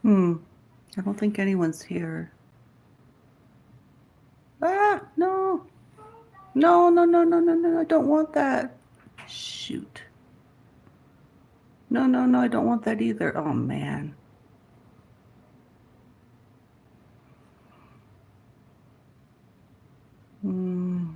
I don't think anyone's here. Ah, no. No, no, no, no, no, no. I don't want that. Shoot. No, no, no. I don't want that either. Oh, man. Hmm.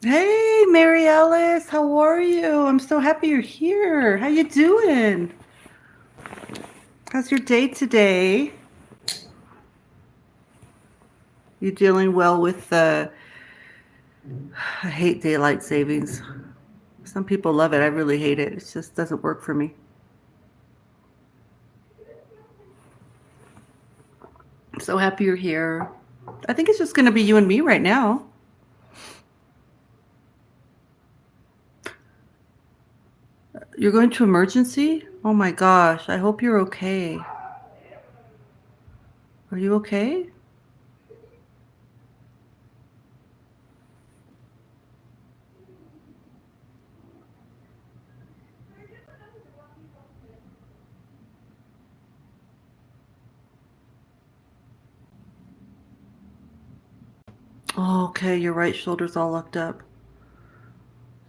Hey, Mary Alice. How are you? I'm so happy you're here. How you doing? How's your day today? You dealing well with I hate daylight savings. Some people love it. I really hate it. It just doesn't work for me. I'm so happy you're here. I think it's just going to be you and me right now. You're going to emergency? Oh my gosh. I hope you're okay. Are you okay? Oh, okay. Your right shoulder's all locked up.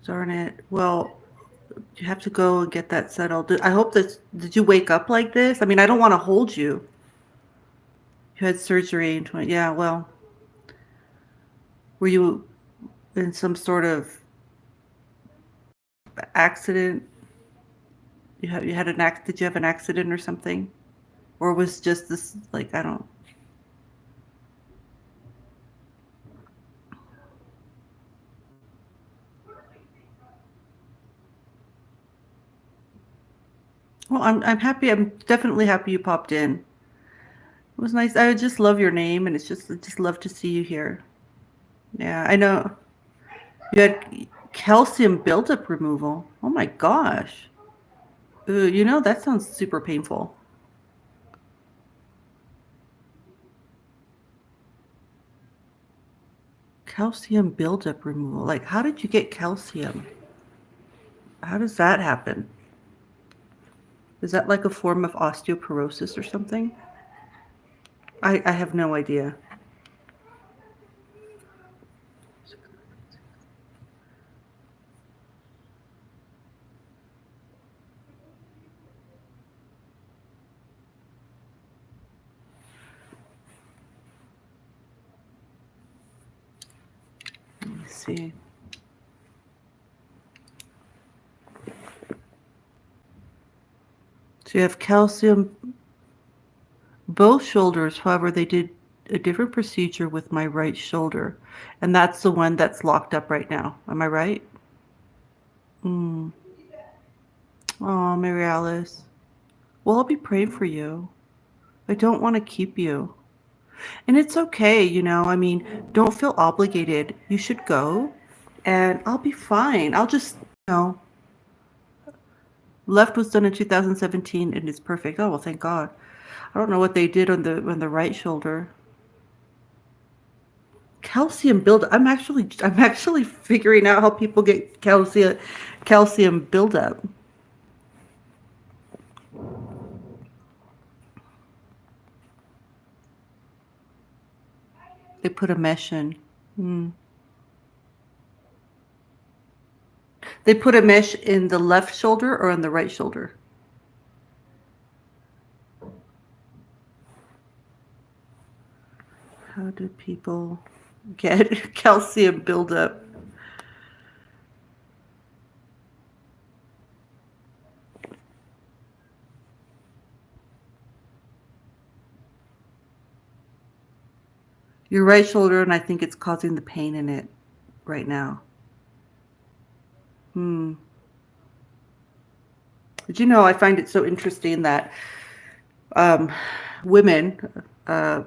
Darn it. Well, you have to go and get that settled. I hope that, did you wake up like this? I mean, I don't want to hold you. You had surgery in 20, yeah, well, were you in some sort of accident? You had did you have an accident or something? Or was just this, like, I don't. Well, I'm happy. I'm definitely happy you popped in. It was nice. I just love your name, and I just love to see you here. Yeah, I know. You had calcium buildup removal. Oh my gosh. Ooh, that sounds super painful. Calcium buildup removal. Like, how did you get calcium? How does that happen? Is that like a form of osteoporosis or something? I have no idea. Let me see. So you have calcium, both shoulders. However, they did a different procedure with my right shoulder. And that's the one that's locked up right now. Am I right? Mm. Oh, Mary Alice. Well, I'll be praying for you. I don't want to keep you. And it's okay, I mean, don't feel obligated. You should go and I'll be fine. I'll just, left was done in 2017 and it's perfect. Oh, well, thank God. I don't know what they did on the right shoulder. Calcium buildup. I'm actually figuring out how people get calcium buildup. They put a mesh in. Hmm. They put a mesh in the left shoulder or on the right shoulder. How do people get calcium buildup? Your right shoulder, and I think it's causing the pain in it right now. Hmm. But I find it so interesting that um, women, uh,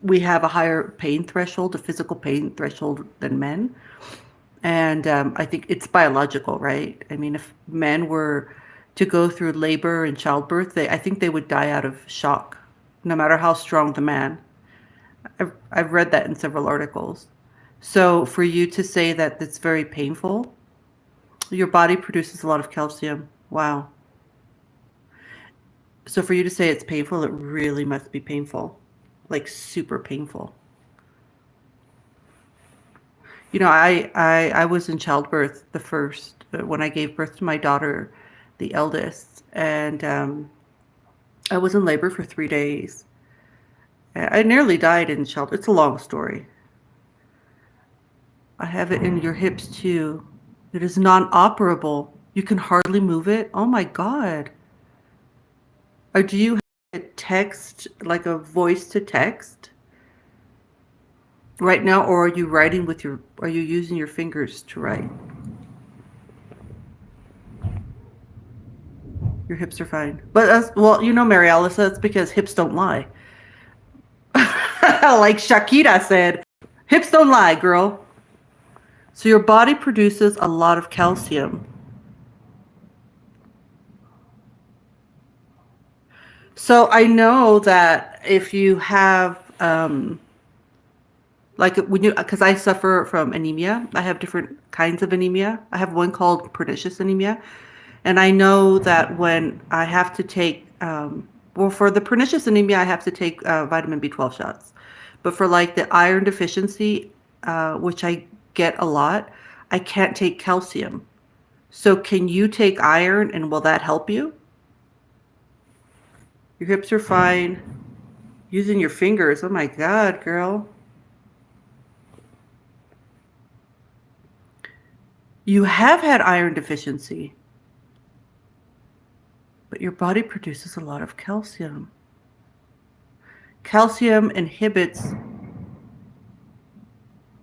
we have a higher pain threshold, a physical pain threshold than men. And I think it's biological, right? I mean, if men were to go through labor and childbirth, I think they would die out of shock, no matter how strong the man. I've read that in several articles. So for you to say that it's very painful, your body produces a lot of calcium. Wow. So for you to say it's painful, it really must be painful, like super painful. I was in childbirth the first when I gave birth to my daughter, the eldest, and I was in labor for 3 days. I nearly died in childbirth. It's a long story. I have it in your hips too. It is non-operable. You can hardly move it. Oh my God. Or do you have a text, like a voice to text right now, or are you writing are you using your fingers to write? Your hips are fine. But well, Mary Alice, that's because hips don't lie. Like Shakira said, hips don't lie, girl. So your body produces a lot of calcium. So I know that if you have, like because I suffer from anemia, I have different kinds of anemia. I have one called pernicious anemia. And I know that when I have to take, well, for the pernicious anemia, I have to take vitamin B12 shots. But for like the iron deficiency, which I get a lot, I can't take calcium. So can you take iron and will that help you? Your hips are fine. Using your fingers. Oh my God, girl. You have had iron deficiency, but your body produces a lot of calcium. Calcium inhibits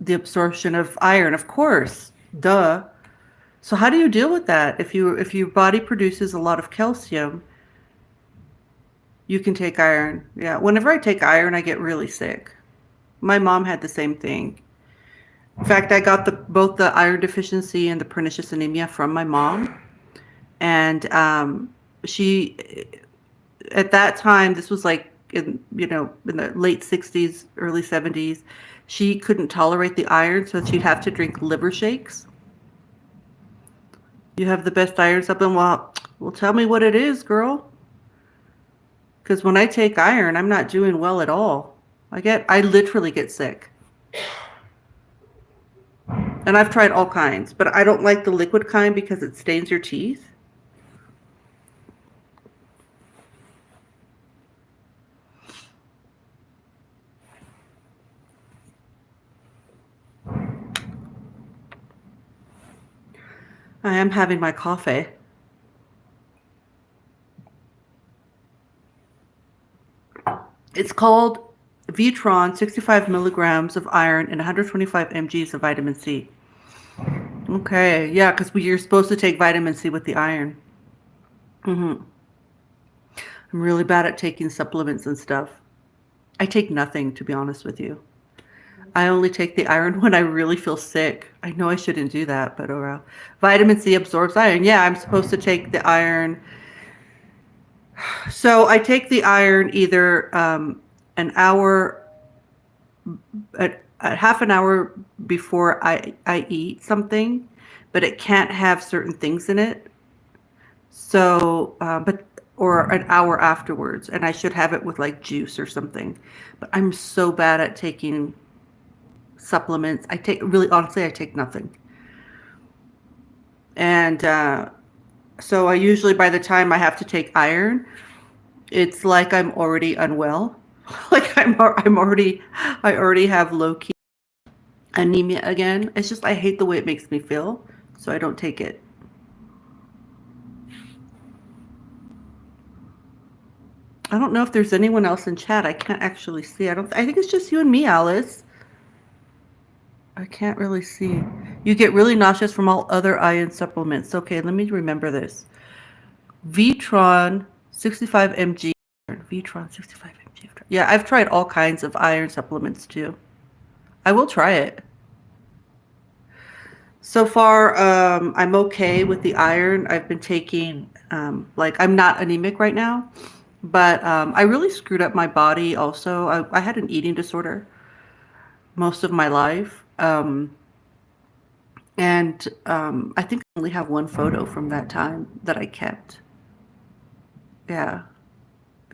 the absorption of iron, of course. Duh. So how do you deal with that? If your body produces a lot of calcium, you can take iron. Yeah. Whenever I take iron, I get really sick. My mom had the same thing. In fact, I got both the iron deficiency and the pernicious anemia from my mom. And she, at that time, this was like in the late 60s, early 70s, she couldn't tolerate the iron, so she'd have to drink liver shakes. You have the best iron supplement. Well, tell me what it is, girl. Because when I take iron, I'm not doing well at all. I literally get sick. And I've tried all kinds, but I don't like the liquid kind because it stains your teeth. I am having my coffee. It's called Vitron, 65 milligrams of iron and 125 mgs of vitamin C. Okay, yeah, because you're supposed to take vitamin C with the iron. I'm really bad at taking supplements and stuff. I take nothing, to be honest with you. I only take the iron when I really feel sick. I know I shouldn't do that, but oh well. Vitamin C absorbs iron. Yeah, I'm supposed to take the iron. So I take the iron either an hour, at half an hour before I eat something, but it can't have certain things in it. So, or an hour afterwards, and I should have it with like juice or something. But I'm so bad at taking supplements. Really honestly, I take nothing. And so I usually, by the time I have to take iron, it's like I'm already unwell. Like I already have low key anemia again. It's just I hate the way it makes me feel, so I don't take it. I don't know if there's anyone else in chat. I can't actually see. I think it's just you and me, Alice. I can't really see. You get really nauseous from all other iron supplements. Okay, let me remember this. Vitron 65 mg. Vitron 65 mg. Yeah, I've tried all kinds of iron supplements too. I will try it. So far, I'm okay with the iron. I've been taking, like, I'm not anemic right now, but I really screwed up my body also. I had an eating disorder most of my life. And I think I only have one photo from that time that I kept. Yeah,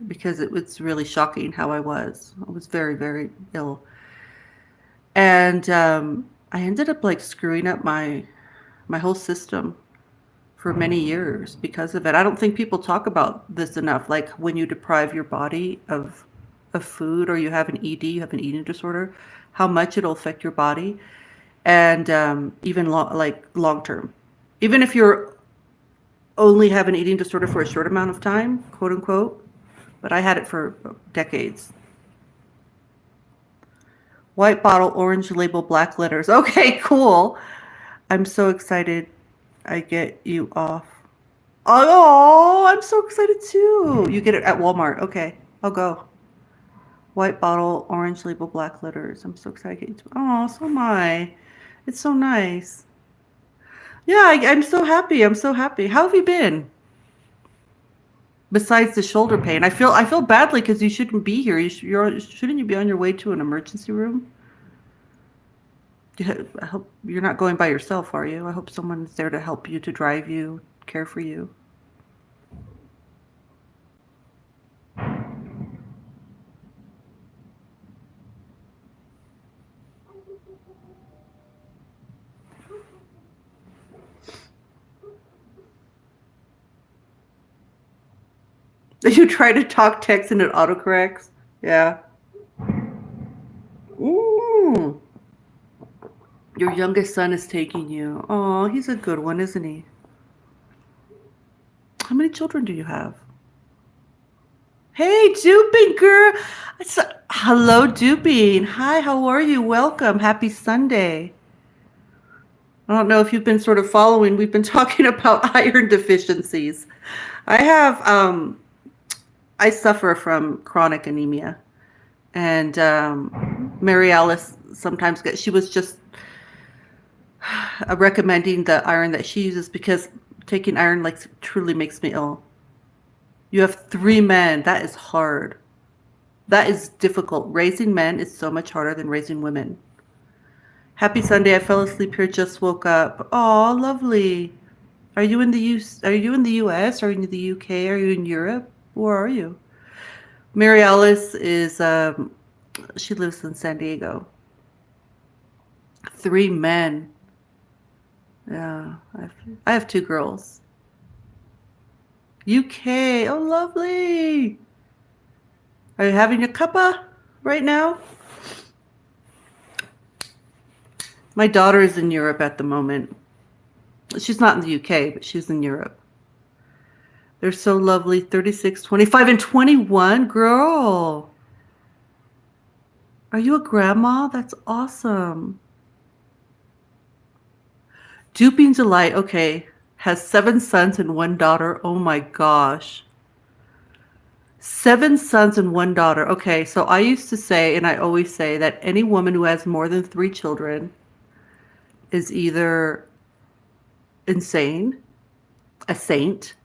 because it was really shocking how I was. I was very, very ill. And I ended up like screwing up my whole system for many years because of it. I don't think people talk about this enough. Like when you deprive your body of food or you have an ED, you have an eating disorder, how much it'll affect your body, and even like long term. Even if you're only have an eating disorder for a short amount of time, quote unquote, but I had it for decades. White bottle, orange label, black letters. Okay, cool. I'm so excited I get you off. Oh, I'm so excited too. You get it at Walmart. Okay, I'll go. White bottle, orange label, black letters. I'm so excited to get you. Oh, so am I. It's so nice. Yeah, I'm so happy. I'm so happy. How have you been? Besides the shoulder pain, I feel badly because you shouldn't be here. Shouldn't you be on your way to an emergency room? I hope you're not going by yourself, are you? I hope someone's there to help you, to drive you, care for you. You try to talk text and it autocorrects. Yeah. Ooh. Your youngest son is taking you. Oh, he's a good one, isn't he? How many children do you have? Hey, Duping girl. Hello, Duping. Hi, how are you? Welcome. Happy Sunday. I don't know if you've been sort of following. We've been talking about iron deficiencies. I have, I suffer from chronic anemia. And Mary Alice sometimes gets, she was just recommending the iron that she uses because taking iron like truly makes me ill. You have 3 men. That is hard. That is difficult. Raising men is so much harder than raising women. Happy Sunday. I fell asleep here, just woke up. Oh, lovely. Are you in the are you in the US? Are you in the UK? Are you in Europe? Where are you? Mary Alice is she lives in San Diego. 3 men. Yeah, I have 2 girls. UK. Oh, lovely. Are you having a cuppa right now? My daughter is in Europe at the moment. She's not in the UK, but she's in Europe. They're so lovely. 36, 25, and 21. Girl. Are you a grandma? That's awesome. Duping Delight, okay, has 7 sons and 1 daughter. Oh my gosh. 7 sons and 1 daughter. Okay, so I used to say, and I always say, that any woman who has more than 3 children is either insane, a saint,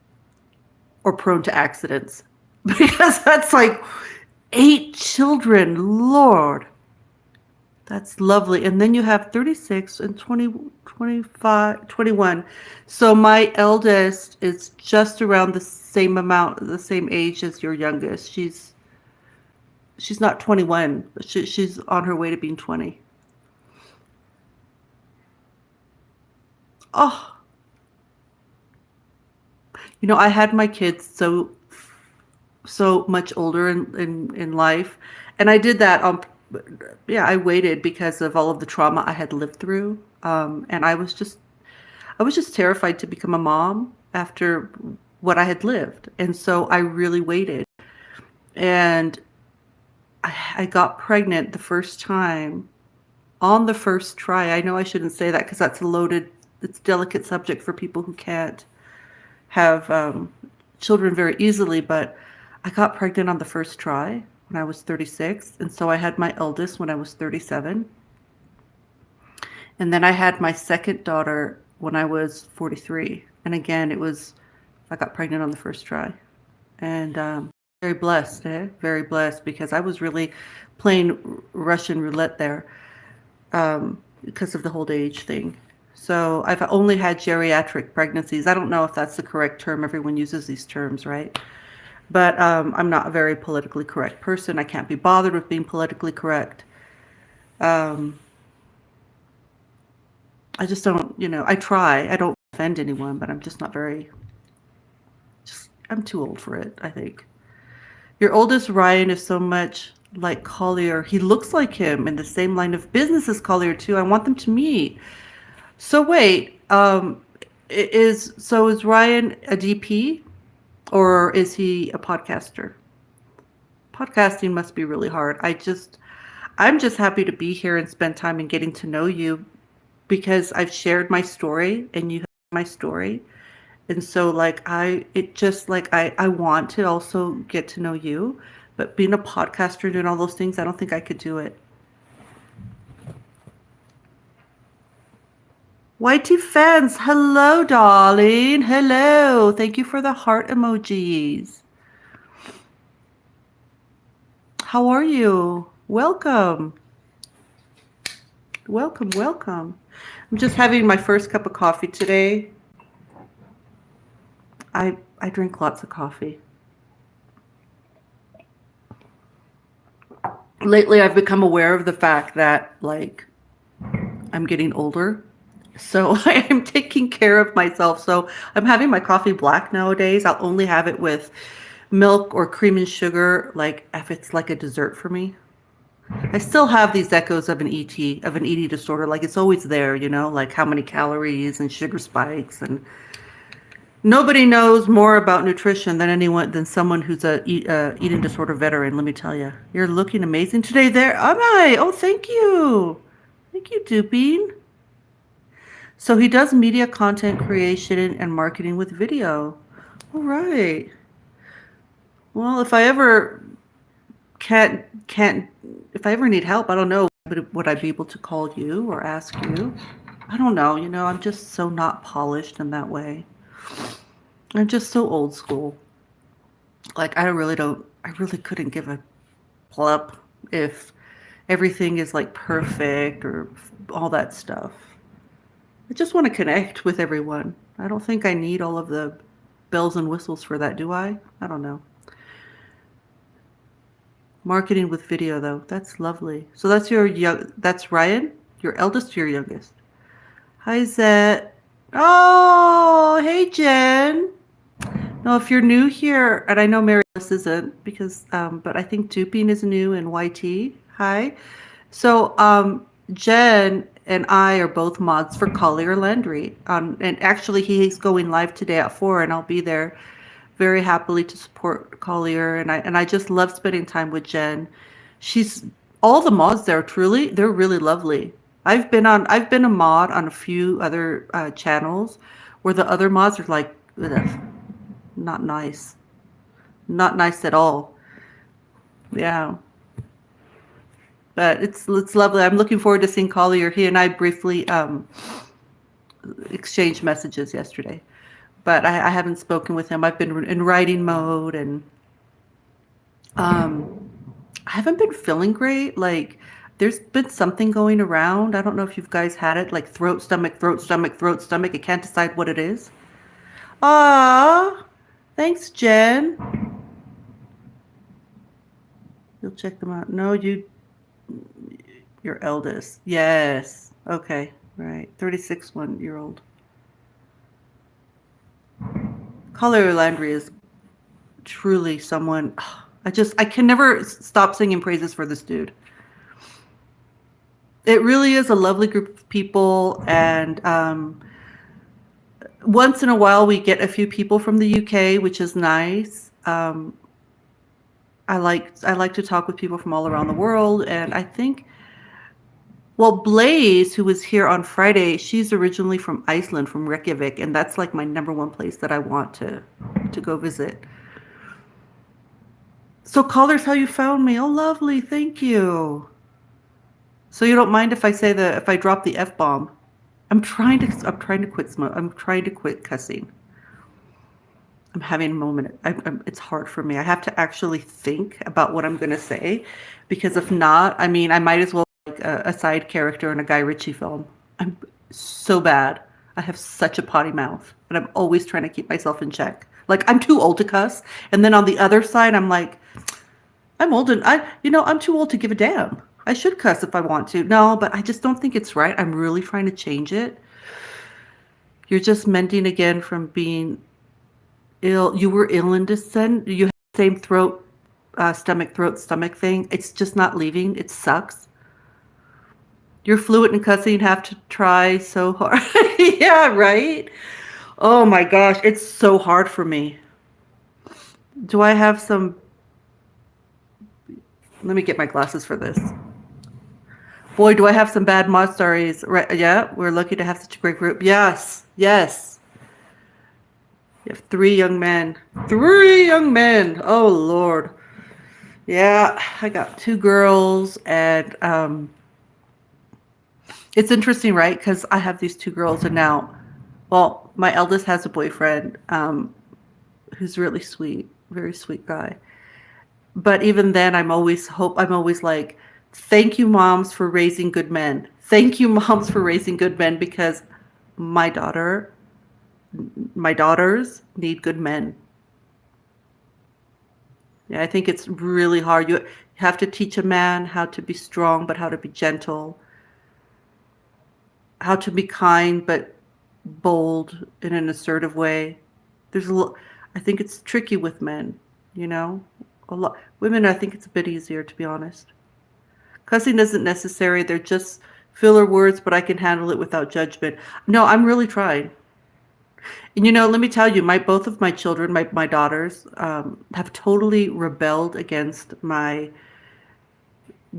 or prone to accidents. Because that's like 8 children. Lord. That's lovely. And then you have 36 and 20, 25, 21. So my eldest is just around the same amount, the same age as your youngest. She's not 21, but she's on her way to being 20. Oh, I had my kids so much older in life, and I did that on. Yeah, I waited because of all of the trauma I had lived through, and I was just terrified to become a mom after what I had lived, and so I really waited, and I got pregnant the first time on the first try. I know I shouldn't say that because it's a delicate subject for people who can't have children very easily, but I got pregnant on the first try when I was 36. And so I had my eldest when I was 37. And then I had my second daughter when I was 43. And again, I got pregnant on the first try. And very blessed, very blessed, because I was really playing Russian roulette there, because of the whole age thing. So I've only had geriatric pregnancies. I don't know if that's the correct term. Everyone uses these terms, right? But I'm not a very politically correct person. I can't be bothered with being politically correct. Um, I just don't, I try. I don't offend anyone, but I'm just not very, I'm too old for it, I think. Your oldest Ryan is so much like Collier. He looks like him in the same line of business as Collier, too. I want them to meet. So wait, is Ryan a DP or is he a podcaster? Podcasting must be really hard. I'm just happy to be here and spend time and getting to know you because I've shared my story and you have my story. And so I want to also get to know you, but being a podcaster, doing all those things, I don't think I could do it. Whitey fans, hello, darling. Hello. Thank you for the heart emojis. How are you? Welcome. Welcome, welcome. I'm just having my first cup of coffee today. I drink lots of coffee. Lately, I've become aware of the fact that, I'm getting older. So I am taking care of myself. So I'm having my coffee black nowadays. I'll only have it with milk or cream and sugar, if it's like a dessert for me. I still have these echoes of an eating disorder. Like it's always there, like how many calories and sugar spikes, and nobody knows more about nutrition than someone who's a eating disorder veteran. Let me tell you, you're looking amazing today. There, am I? Oh, thank you, Dupine. So he does media content creation and marketing with video. All right. Well, if I ever if I ever need help, I don't know, would I be able to call you or ask you? I don't know. I'm just so not polished in that way. I'm just so old school. I really couldn't give a plup if everything is perfect or all that stuff. I just want to connect with everyone. I don't think I need all of the bells and whistles for that, do I? I don't know. Marketing with video, though. That's lovely. So that's Ryan, your eldest or your youngest? Hi, Zet. Oh, hey, Jen. Now, if you're new here, and I know Mary Alice isn't, but I think Dupine is new and YT. Hi. So, Jen and I are both mods for Collier Landry. And actually, he's going live today at 4, and I'll be there very happily to support Collier. And I just love spending time with Jen. All the mods there, truly, they're really lovely. I've been a mod on a few other channels where the other mods are ugh, not nice. Not nice at all. Yeah. But it's lovely. I'm looking forward to seeing Collier. He and I briefly exchanged messages yesterday, but I haven't spoken with him. I've been in writing mode, and I haven't been feeling great. There's been something going around. I don't know if you guys had it, throat, stomach, throat, stomach, throat, stomach. I can't decide what it is. Ah, thanks, Jen. You'll check them out. No, your eldest. Yes. Okay. Right. 36 1-year-old. Collier Landry is truly someone. I can never stop singing praises for this dude. It really is a lovely group of people, and once in a while we get a few people from the UK, which is nice. I like to talk with people from all around the world, and I think Well, Blaze, who was here on Friday, she's originally from Iceland, from Reykjavik, and that's like my number one place that I want to go visit. So callers, how you found me? Oh, lovely, thank you. So you don't mind if I say the if I drop the F bomb? I'm trying to quit smoke. I'm trying to quit cussing. I'm having a moment. It's hard for me. I have to actually think about what I'm going to say, because if not, I mean, I might as well be like a side character in a Guy Ritchie film. I'm so bad. I have such a potty mouth, and I'm always trying to keep myself in check. Like I'm too old to cuss, and then on the other side, I'm like, I'm old and I'm too old to give a damn. I should cuss if I want to. No, but I just don't think it's right. I'm really trying to change it. You're just mending again from being ill. You were ill in December. You had the same throat, stomach thing. It's just not leaving. It sucks. You're fluent in cussing. You have to try so hard. Yeah, right? Oh my gosh. It's so hard for me. Do I have some? Let me get my glasses for this. Boy, do I have some bad mod stories. Right? Yeah, we're lucky to have such a great group. Yes, yes. You have 3 young men. 3 young men. Oh Lord. Yeah, I got 2 girls, and it's interesting, right? Because I have these 2 girls, and now, well, my eldest has a boyfriend who's really sweet, very sweet guy. But even then, I'm always like, thank you, moms, for raising good men. Thank you, moms, for raising good men, because my daughter, my daughters need good men. Yeah, I think it's really hard. You have to teach a man how to be strong, but how to be gentle, how to be kind, but bold in an assertive way. There's a lot, I think it's tricky with men, you know? A lot women, I think it's a bit easier, to be honest. Cussing isn't necessary. They're just filler words, but I can handle it without judgment. No, I'm really trying. And let me tell you, my both of my children, my daughters, have totally rebelled against my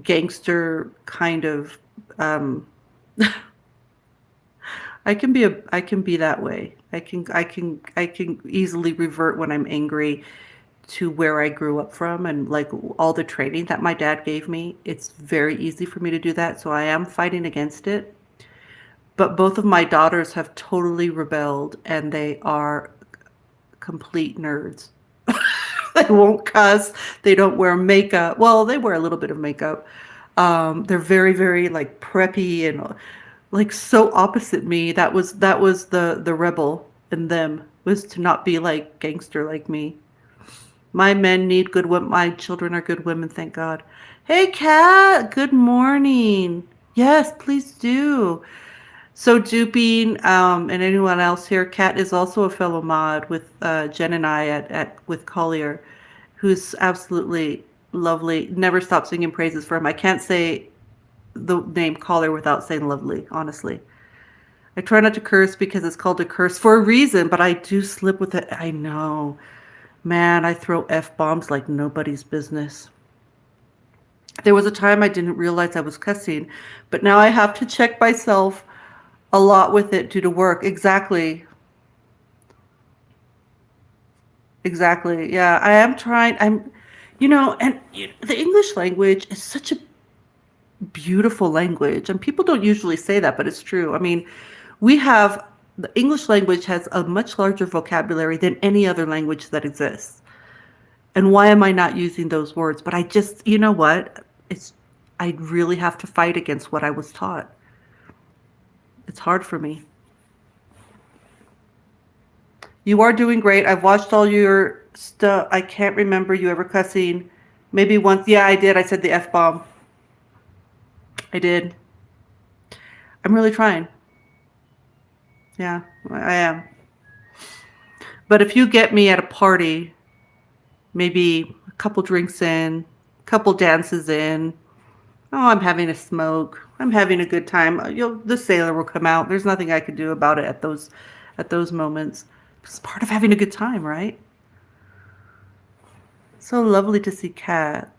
gangster kind of. Um, I can be that way. I can easily revert when I'm angry to where I grew up from, and like all the training that my dad gave me. It's very easy for me to do that. So I am fighting against it. But both of my daughters have totally rebelled, and they are complete nerds. They won't cuss. They don't wear makeup. Well, they wear a little bit of makeup. They're very, very like preppy and like so opposite me. That was the rebel in them, was to not be like gangster like me. My men need good women. My children are good women, thank God. Hey, Kat. Good morning. Yes, please do. So Duping, and anyone else here, Kat is also a fellow mod with Jen and I at with Collier, who's absolutely lovely. Never stop singing praises for him. I can't say the name Collier without saying lovely, honestly. I try not to curse because it's called a curse for a reason, but I do slip with it. I know. Man, I throw F bombs like nobody's business. There was a time I didn't realize I was cussing, but now I have to check myself a lot with it due to work. Exactly. Exactly. Yeah, I am trying. And the English language is such a beautiful language, and people don't usually say that, but it's true. I mean, we have the English language has a much larger vocabulary than any other language that exists. And why am I not using those words? But I just, you know what? I really have to fight against what I was taught. It's hard for me. You are doing great. I've watched all your stuff. I can't remember you ever cussing. Maybe once. Yeah, I did. I said the F bomb. I did. I'm really trying. Yeah, I am. But if you get me at a party, maybe a couple drinks in, a couple dances in, oh, I'm having a smoke. I'm having a good time. The sailor will come out. There's nothing I could do about it at those moments. It's part of having a good time, right? So lovely to see Kat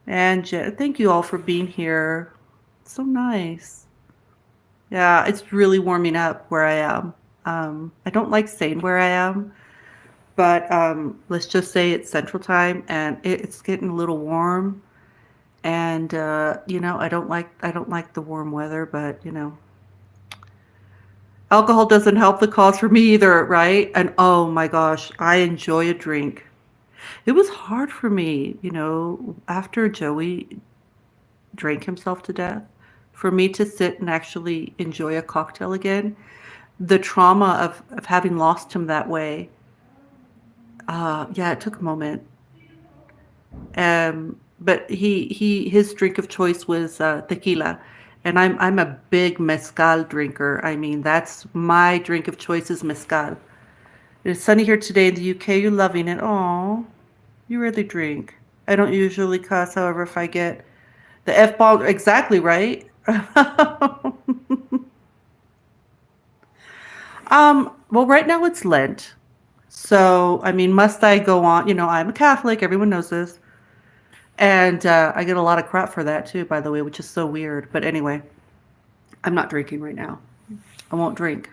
and Jen. Thank you all for being here. So nice. Yeah, it's really warming up where I am. I don't like saying where I am, but let's just say it's Central Time, and it's getting a little warm. And I don't like the warm weather, but alcohol doesn't help the cause for me either, right? And oh my gosh, I enjoy a drink. It was hard for me, after Joey drank himself to death, for me to sit and actually enjoy a cocktail again. The trauma of having lost him that way, yeah, it took a moment. But his drink of choice was tequila, and I'm a big mezcal drinker. I mean, that's my drink of choice is mezcal. It's sunny here today in the UK. You're loving it. Oh, you really drink. I don't usually cuss, however, if I get the F bomb, exactly right. Well, right now it's Lent. So, I mean, must I go on? I'm a Catholic. Everyone knows this. And I get a lot of crap for that too, by the way, which is so weird. But anyway, I'm not drinking right now. I won't drink.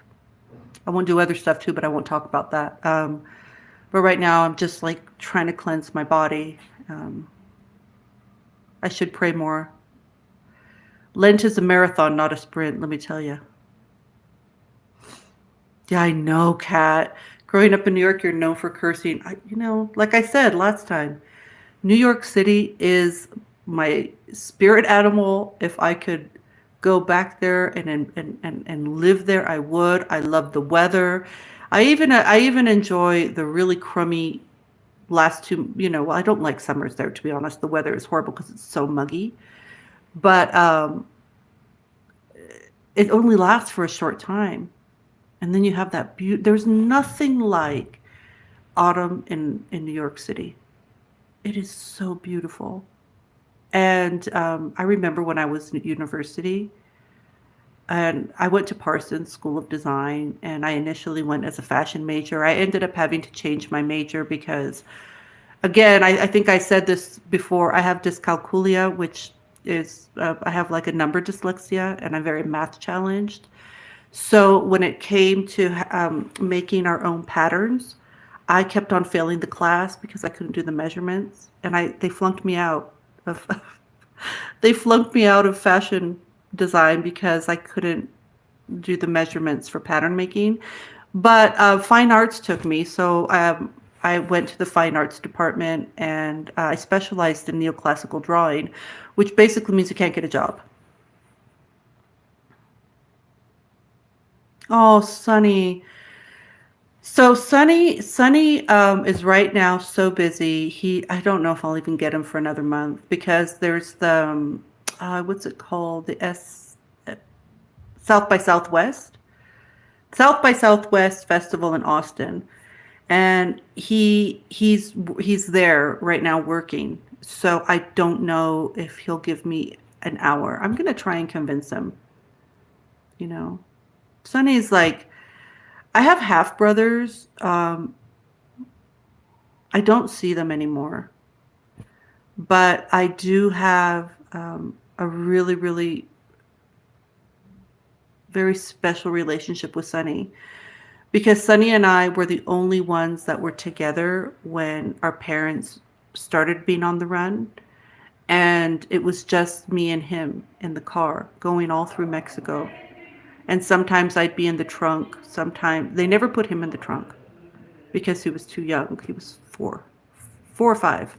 I won't do other stuff too, but I won't talk about that. But right now, I'm just like trying to cleanse my body. Um, I should pray more. Lent is a marathon, not a sprint, let me tell you. Yeah, I know, Kat. Growing up in New York, you're known for cursing. Like I said last time, New York City is my spirit animal. If I could go back there and live there, I would. I love the weather. I even enjoy the really crummy last two. Well, I don't like summers there, to be honest. The weather is horrible because it's so muggy. But it only lasts for a short time, and then you have that beauty. There's nothing like autumn in New York City. It is so beautiful. And I remember when I was at university, and I went to Parsons School of Design, and I initially went as a fashion major. I ended up having to change my major because, again, I think I said this before. I have dyscalculia, which is I have like a number dyslexia, and I'm very math challenged. So when it came to making our own patterns, I kept on failing the class because I couldn't do the measurements, and they flunked me out of they flunked me out of fashion design because I couldn't do the measurements for pattern making. But fine arts took me, so I went to the fine arts department, and I specialized in neoclassical drawing, which basically means you can't get a job. Oh, Sunny. So Sunny is right now so busy. I don't know if I'll even get him for another month because there's the what's it called? The South by Southwest. South by Southwest Festival in Austin. And he's there right now working. So I don't know if he'll give me an hour. I'm gonna try and convince him, you know. Sunny's like I have half brothers. I don't see them anymore, but I do have a really, really very special relationship with Sunny because Sunny and I were the only ones that were together when our parents started being on the run. And it was just me and him in the car going all through Mexico. And sometimes I'd be in the trunk. Sometimes they never put him in the trunk because he was too young. He was 4 or 5.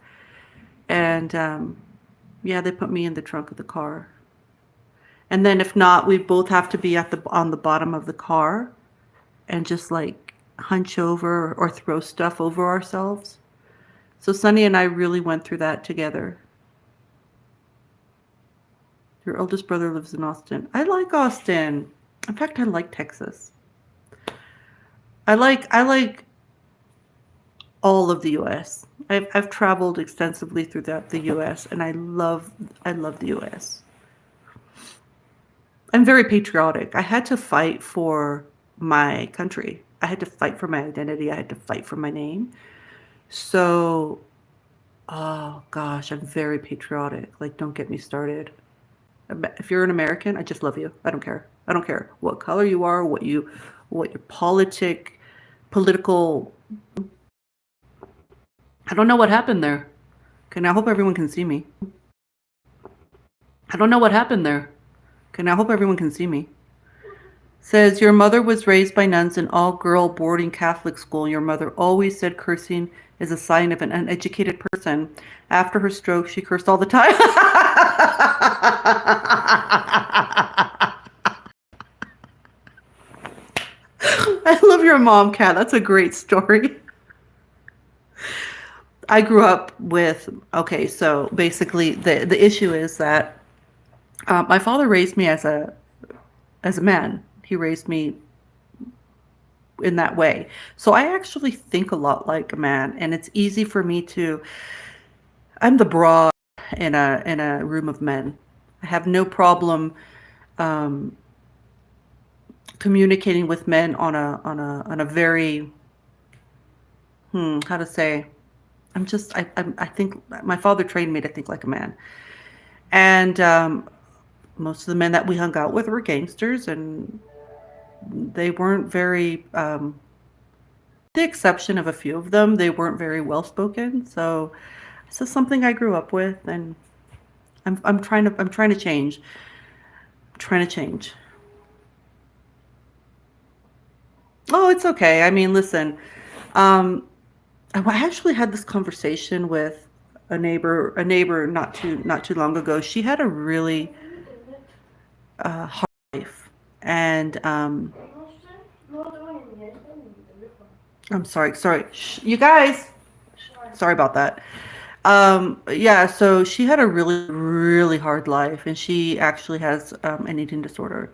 And yeah, they put me in the trunk of the car. And then if not, we both have to be at the on the bottom of the car and just like hunch over or throw stuff over ourselves. So Sunny and I really went through that together. Your oldest brother lives in Austin. I like Austin. In fact, I like Texas. I like all of the US. I've traveled extensively throughout the US, and I love the US. I'm very patriotic. I had to fight for my country. I had to fight for my identity. I had to fight for my name. So, oh gosh, I'm very patriotic. Like, don't get me started. If you're an American, I just love you. I don't care. I don't care what color you are, what your political. I don't know what happened there. Okay, now I hope everyone can see me. I don't know what happened there. Okay, now I hope everyone can see me. Says your mother was raised by nuns in all-girl boarding Catholic school. Your mother always said cursing is a sign of an uneducated person. After her stroke, she cursed all the time. I love your mom, Kat. That's a great story. I grew up with, okay, so basically the issue is that my father raised me as a man. He raised me in that way. So I actually think a lot like a man, and it's easy for me to. I'm the broad in a room of men. I have no problem um, communicating with men on a very how to say. I think my father trained me to think like a man, and most of the men that we hung out with were gangsters, and they weren't very. The exception of a few of them, they weren't very well spoken. So it's just something I grew up with, and I'm trying to change. I'm trying to change. Oh, it's okay. I mean, listen, um, I actually had this conversation with a neighbor not too long ago. She had a really hard life, and I'm sorry, Shh, you guys. Sorry about that. Yeah, so she had a really hard life, and she actually has an eating disorder.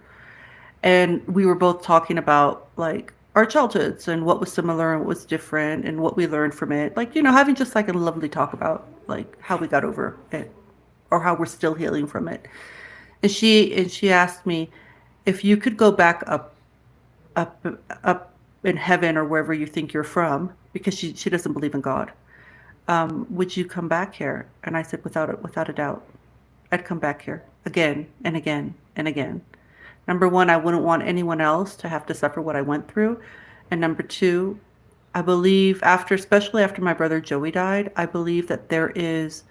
And we were both talking about like our childhoods and what was similar and what was different and what we learned from it. Like, having just like a lovely talk about like how we got over it or how we're still healing from it. And she asked me if you could go back up up in heaven or wherever you think you're from, because she doesn't believe in God. Would you come back here? And I said, without a doubt, I'd come back here again and again and again. Number one, I wouldn't want anyone else to have to suffer what I went through. And number two, I believe especially after my brother Joey died, I believe that there is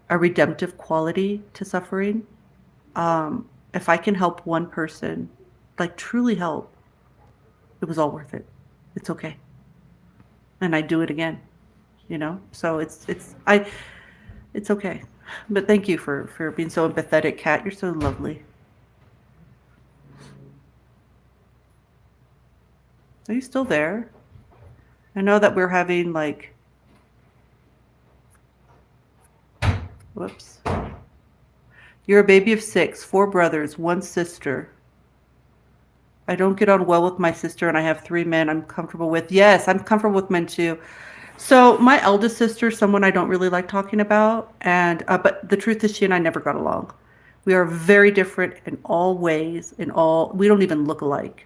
a redemptive quality to suffering. If I can help one person, like truly help, it was all worth it. It's okay. And I do it again. So it's okay. But thank you for being so empathetic, Kat. You're so lovely. Are you still there? I know that we're having like, whoops. You're a baby of six, four brothers, one sister. I don't get on well with my sister, and I have three men I'm comfortable with. Yes, I'm comfortable with men too. So my eldest sister, someone I don't really like talking about, and but the truth is, she and I never got along. We are very different in all ways. We don't even look alike.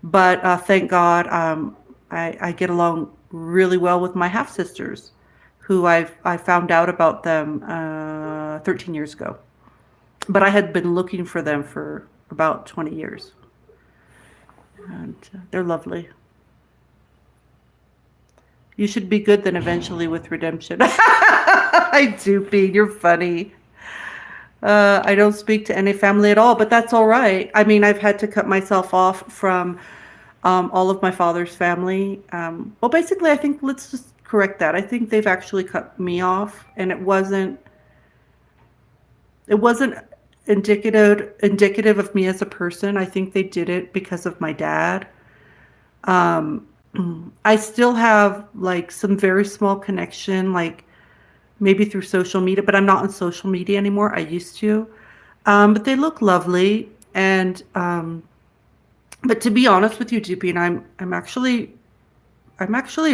But thank God, I get along really well with my half sisters, who I found out about them 13 years ago. But I had been looking for them for about 20 years, and they're lovely. You should be good then eventually with redemption. I do, Pete. You're funny. I don't speak to any family at all, but that's all right. I mean, I've had to cut myself off from all of my father's family. Well, basically, I think let's just correct that. I think they've actually cut me off, and it wasn't indicative of me as a person. I think they did it because of my dad. Um, I still have like some very small connection, like maybe through social media, but I'm not on social media anymore. I used to. But they look lovely, and but to be honest with you, GP, and I'm actually a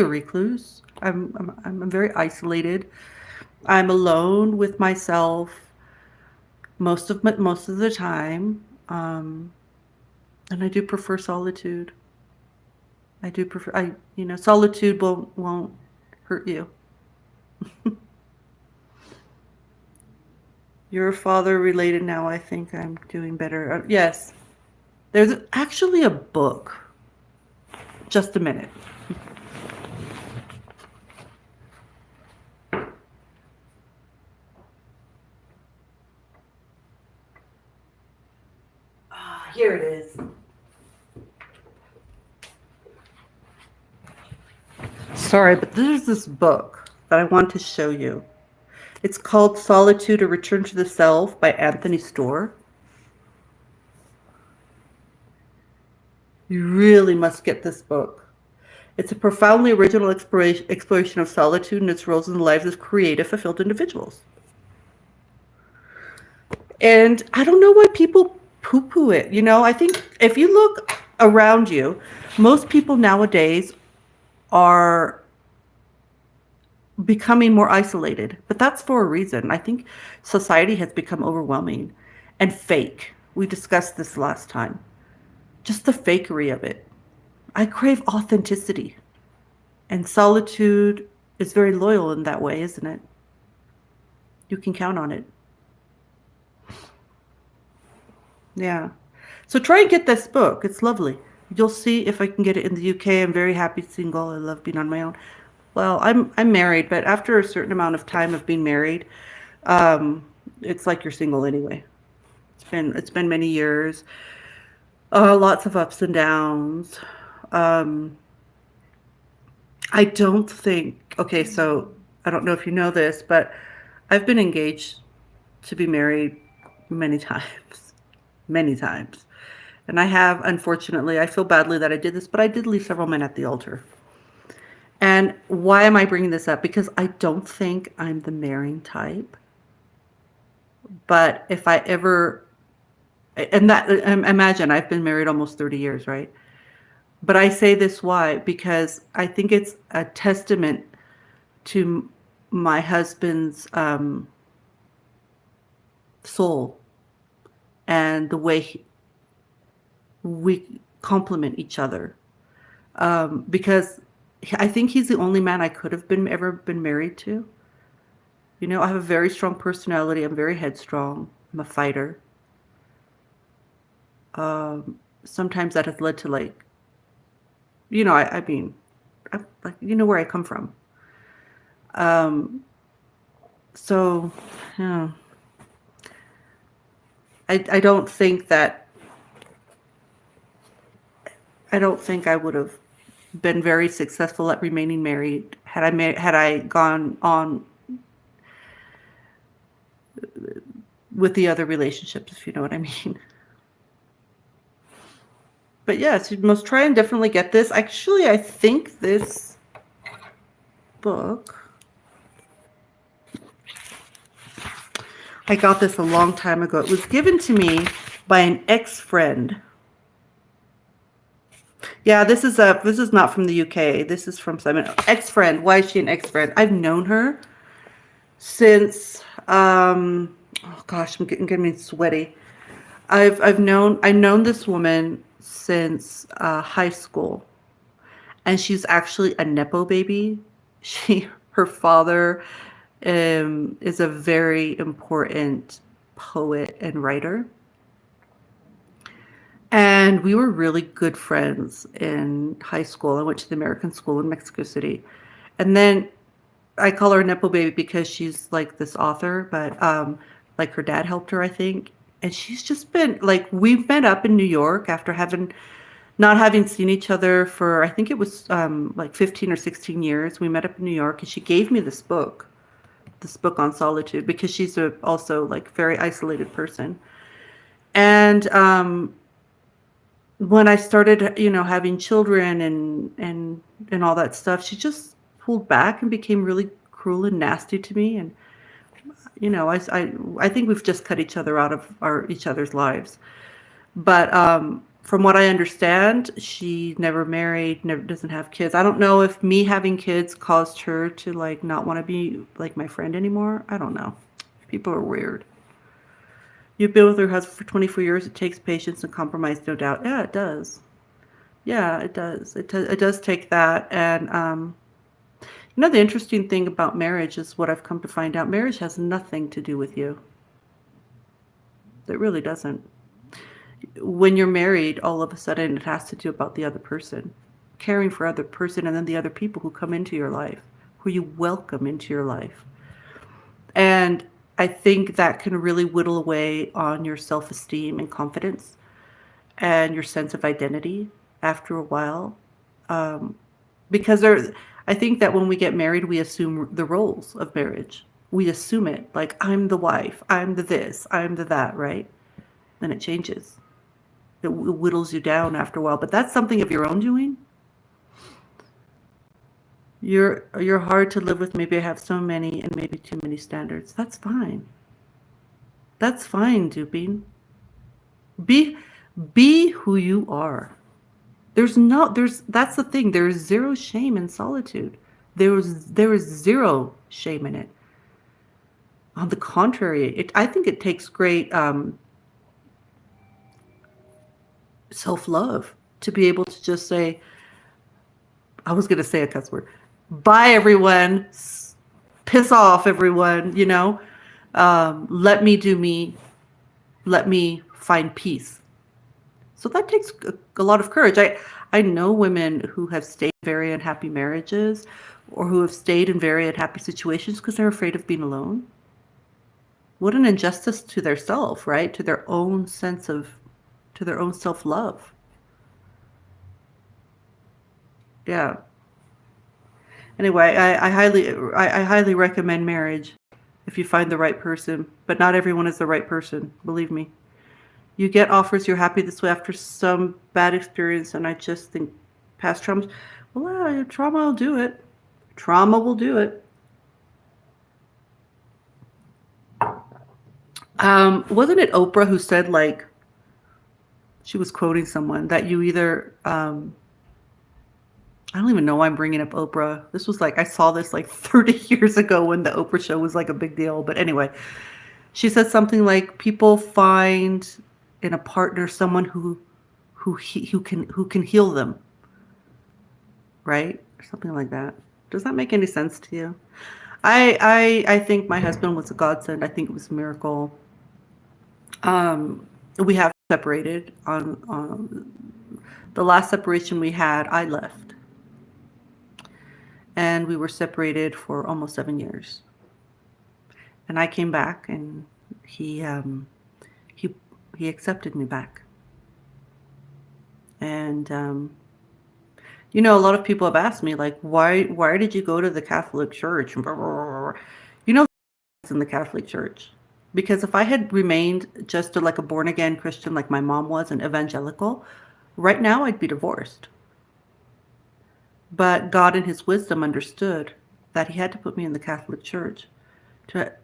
recluse. I'm very isolated. I'm alone with myself most of the time, and I do prefer solitude. I do prefer solitude won't hurt you. Your father related now. I think I'm doing better. Yes. There's actually a book. Just a minute. Ah, here it is. Sorry, but there's this book that I want to show you. It's called Solitude: A Return to the Self by Anthony Storr. You really must get this book. It's a profoundly original exploration of solitude and its roles in the lives of creative, fulfilled individuals. And I don't know why people poo poo it. I think if you look around you, most people nowadays are becoming more isolated, but that's for a reason. I think society has become overwhelming and fake. We discussed this last time. Just the fakery of it. I crave authenticity. And solitude is very loyal in that way, isn't it? You can count on it. Yeah. So try and get this book. It's lovely. You'll see if I can get it in the UK. I'm very happy single. I love being on my own. Well, I'm married, but after a certain amount of time of being married, um, it's like you're single anyway. It's been many years, lots of ups and downs. Um, I don't think. Okay, so I don't know if you know this, but I've been engaged to be married many times, many times. And I have, unfortunately, I feel badly that I did this, but I did leave several men at the altar. And why am I bringing this up? Because I don't think I'm the marrying type. But if I ever, and that, imagine I've been married almost 30 years, right? But I say this why? Because I think it's a testament to my husband's soul and the way we complement each other. Because I think he's the only man I could have ever been married to. I have a very strong personality. I'm very headstrong. I'm a fighter. Sometimes that has led to I mean, like where I come from. Um, so, yeah, I don't think that I don't think I would have been very successful at remaining married had I gone on with the other relationships, if you know what I mean. But yes, you must try and definitely get this. Actually, I think this book, I got this a long time ago. It was given to me by an ex-friend. Yeah, this is not from the UK. This is from Simon. Ex-friend. Why is she an ex-friend? I've known her since oh gosh, I'm getting sweaty. I've known this woman since high school, and she's actually a nepo baby. Her father is a very important poet and writer, and we were really good friends in high school. I went to the American school in Mexico City, and then I call her a nepo baby because she's like this author, but like her dad helped her, I think. And she's just been like, we met up in New York after not having seen each other for, I think it was like 15 or 16 years. We met up in New York, and she gave me this book on solitude, because she's also like very isolated person. And when I started, having children and all that stuff, she just pulled back and became really cruel and nasty to me. And I think we've just cut each other out of each other's lives. But from what I understand, she never married, never doesn't have kids. I don't know if me having kids caused her to like not want to be like my friend anymore. I don't know. People are weird. You've been with your husband for 24 years. It takes patience and compromise, no doubt. Yeah, it does. Yeah, it does. It does take that. And the interesting thing about marriage is what I've come to find out. Marriage has nothing to do with you. It really doesn't. When you're married, all of a sudden it has to do about the other person, caring for other person, and then the other people who come into your life, who you welcome into your life. And I think that can really whittle away on your self-esteem and confidence and your sense of identity after a while. Um, because I think that when we get married, we assume the roles of marriage. We assume it, like, I'm the wife, I'm the this, I'm the that, right? Then it changes. It whittles you down after a while. But that's something of your own doing. You're hard to live with. Maybe I have so many and maybe too many standards. That's fine. That's fine, Duping. Be be who you are. There's that's the thing. There is zero shame in solitude. There is zero shame in it. On the contrary, I think it takes great self-love to be able to just say, I was going to say a cuss word. Bye, everyone. Piss off, everyone. Let me do me. Let me find peace. So that takes a lot of courage. I know women who have stayed in very unhappy marriages or who have stayed in very unhappy situations because they're afraid of being alone. What an injustice to their self, right? To their own self-love. Yeah. Anyway, I highly recommend marriage if you find the right person, but not everyone is the right person, believe me. You get offers, you're happy this way after some bad experience, and I just think past traumas, well, trauma will do it. Trauma will do it. Wasn't it Oprah who said, like, she was quoting someone that you either, I don't even know why I'm bringing up Oprah. This was like, I saw this like 30 years ago when the Oprah show was like a big deal. But anyway, she said something like, people find in a partner someone who can heal them, right? Or something like that. Does that make any sense to you? I think my husband was a godsend. I think it was a miracle. We have separated on the last separation we had. I left, and we were separated for almost 7 years. And I came back, and he he accepted me back. And a lot of people have asked me, like, why did you go to the Catholic Church? It's in the Catholic Church. Because if I had remained just like a born again Christian like my mom was, an evangelical, right now I'd be divorced. But God in his wisdom understood that he had to put me in the Catholic Church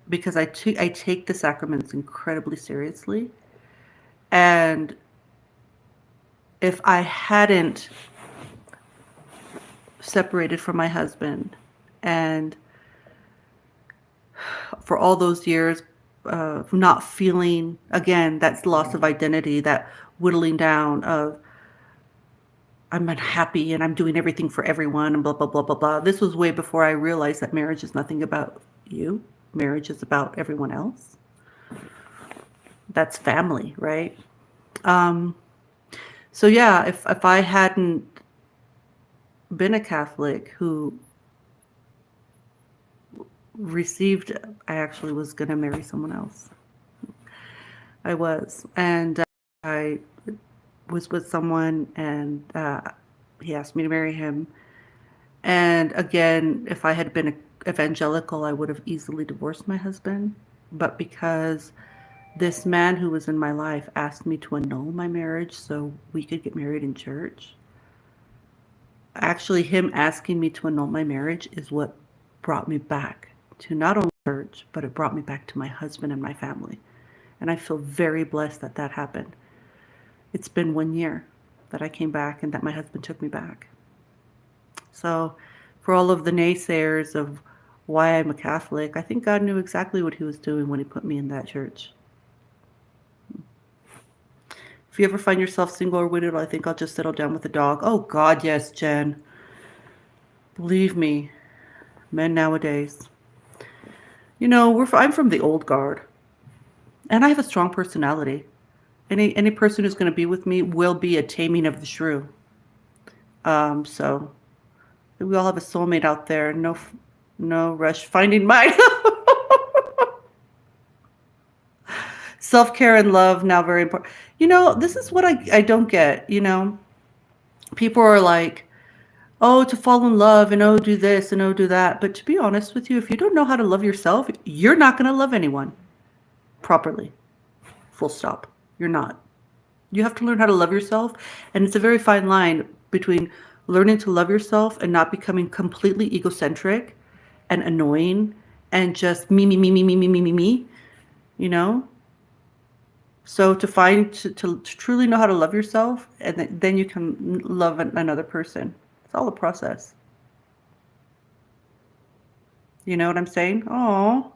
because I take the sacraments incredibly seriously. And if I hadn't separated from my husband and for all those years not feeling, again, that's loss of identity, that whittling down of I'm unhappy and I'm doing everything for everyone and blah, blah, blah, blah, blah. This was way before I realized that marriage is nothing about you. Marriage is about everyone else. That's family, right? So yeah, if I hadn't been a Catholic who received, I actually was going to marry someone else. I was. And I was with someone, and he asked me to marry him. And again, if I had been evangelical, I would have easily divorced my husband. But because this man who was in my life asked me to annul my marriage so we could get married in church, actually him asking me to annul my marriage is what brought me back to not only church, but it brought me back to my husband and my family. And I feel very blessed that that happened. It's been 1 year that I came back and that my husband took me back. So for all of the naysayers of why I'm a Catholic, I think God knew exactly what he was doing when he put me in that church. If you ever find yourself single or widowed, I think I'll just settle down with a dog. Oh God, yes, Jen. Believe me, men nowadays. I'm from the old guard. And I have a strong personality. Any person who's going to be with me will be a taming of the shrew. So we all have a soulmate out there. No rush finding mine. Self-care and love now very important. This is what I don't get. People are like, oh, to fall in love and oh, do this and oh, do that. But to be honest with you, if you don't know how to love yourself, you're not going to love anyone properly. Full stop. You're not. You have to learn how to love yourself. And it's a very fine line between learning to love yourself and not becoming completely egocentric and annoying and just me, me, me, me, me, me, me, me, me, you know? So to truly know how to love yourself, and then you can love another person. It's all a process. You know what I'm saying? Oh,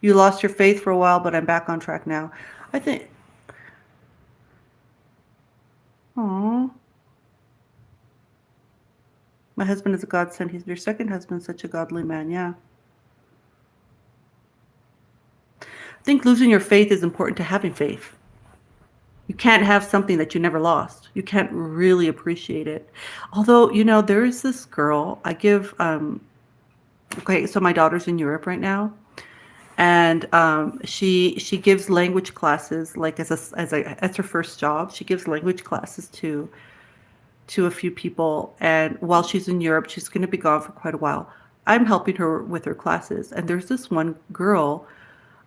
you lost your faith for a while, but I'm back on track now. I think, oh, my husband is a godsend. He's your second husband, such a godly man. Yeah. I think losing your faith is important to having faith. You can't have something that you never lost. You can't really appreciate it. Although, there is this girl I give, okay, so my daughter's in Europe right now, and she gives language classes, like as her first job. She gives language classes to a few people, and while she's in Europe, she's going to be gone for quite a while. I'm helping her with her classes, and there's this one girl,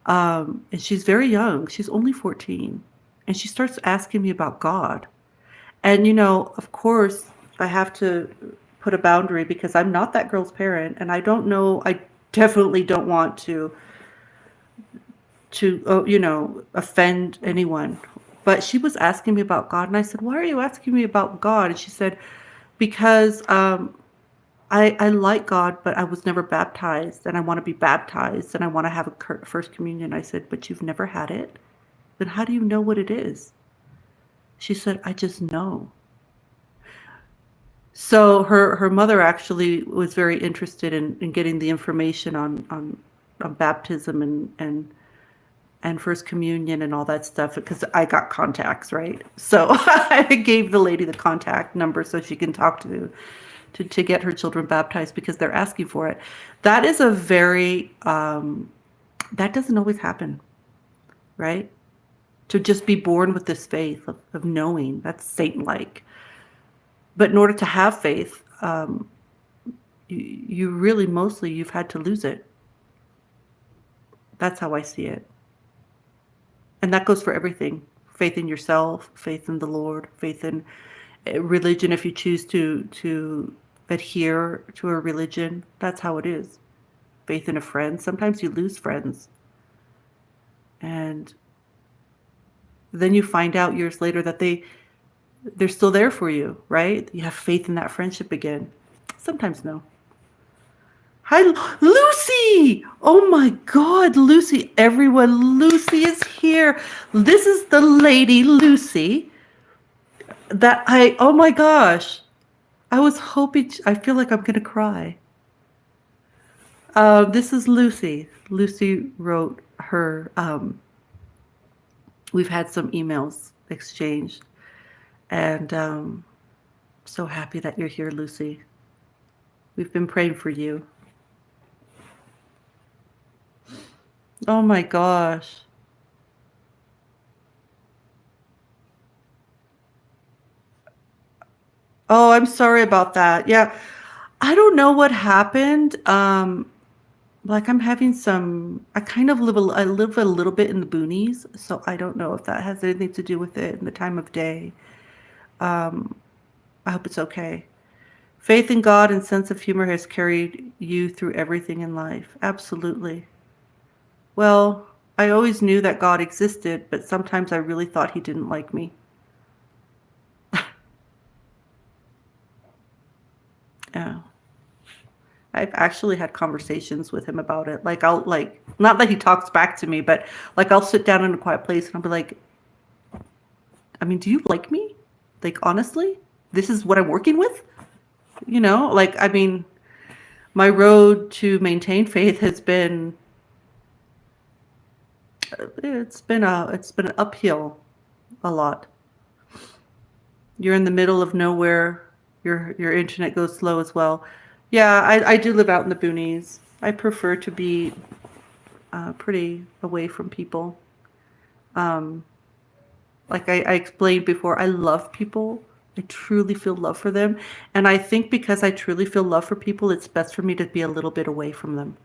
and she's very young. She's only 14, and she starts asking me about God. And of course, I have to put a boundary because I'm not that girl's parent, and I don't know. I definitely don't want to offend anyone. But she was asking me about God, and I said, "Why are you asking me about God?" And she said, "Because I like God, but I was never baptized, and I want to be baptized, and I want to have a first communion." I said, "But you've never had it? Then how do you know what it is?" She said, "I just know." So her mother actually was very interested in getting the information on baptism and first communion and all that stuff, because I got contacts, right? So I gave the lady the contact number so she can talk to get her children baptized, because they're asking for it. That is a very that doesn't always happen, right? To just be born with this faith of knowing, that's Satan-like. But in order to have faith, you really mostly you've had to lose it. That's how I see it. And that goes for everything. Faith in yourself, faith in the Lord, faith in religion. If you choose to adhere to a religion, that's how it is. Faith in a friend. Sometimes you lose friends. And then you find out years later that they're still there for you, right? You have faith in that friendship again. Sometimes no. Hi, Lucy! Oh my God, Lucy. Everyone, Lucy is here. This is the lady, Lucy, oh my gosh. I was hoping, I feel like I'm going to cry. This is Lucy. Lucy wrote her, we've had some emails exchanged, and so happy that you're here, Lucy. We've been praying for you. Oh my gosh. Oh, I'm sorry about that. Yeah. I don't know what happened. Like I'm having I kind of I live a little bit in the boonies, so I don't know if that has anything to do with it and the time of day. I hope it's okay. Faith in God and sense of humor has carried you through everything in life. Absolutely. Well, I always knew that God existed, but sometimes I really thought he didn't like me. Yeah. I've actually had conversations with him about it. Like not that he talks back to me, but like I'll sit down in a quiet place and I'll be like, I mean, do you like me? Like, honestly, this is what I'm working with? Like, I mean, my road to maintain faith has been It's been uphill a lot. You're in the middle of nowhere. Your internet goes slow as well. Yeah, I do live out in the boonies. I prefer to be pretty away from people. Um, like I explained before, I love people. I truly feel love for them. And I think because I truly feel love for people, it's best for me to be a little bit away from them.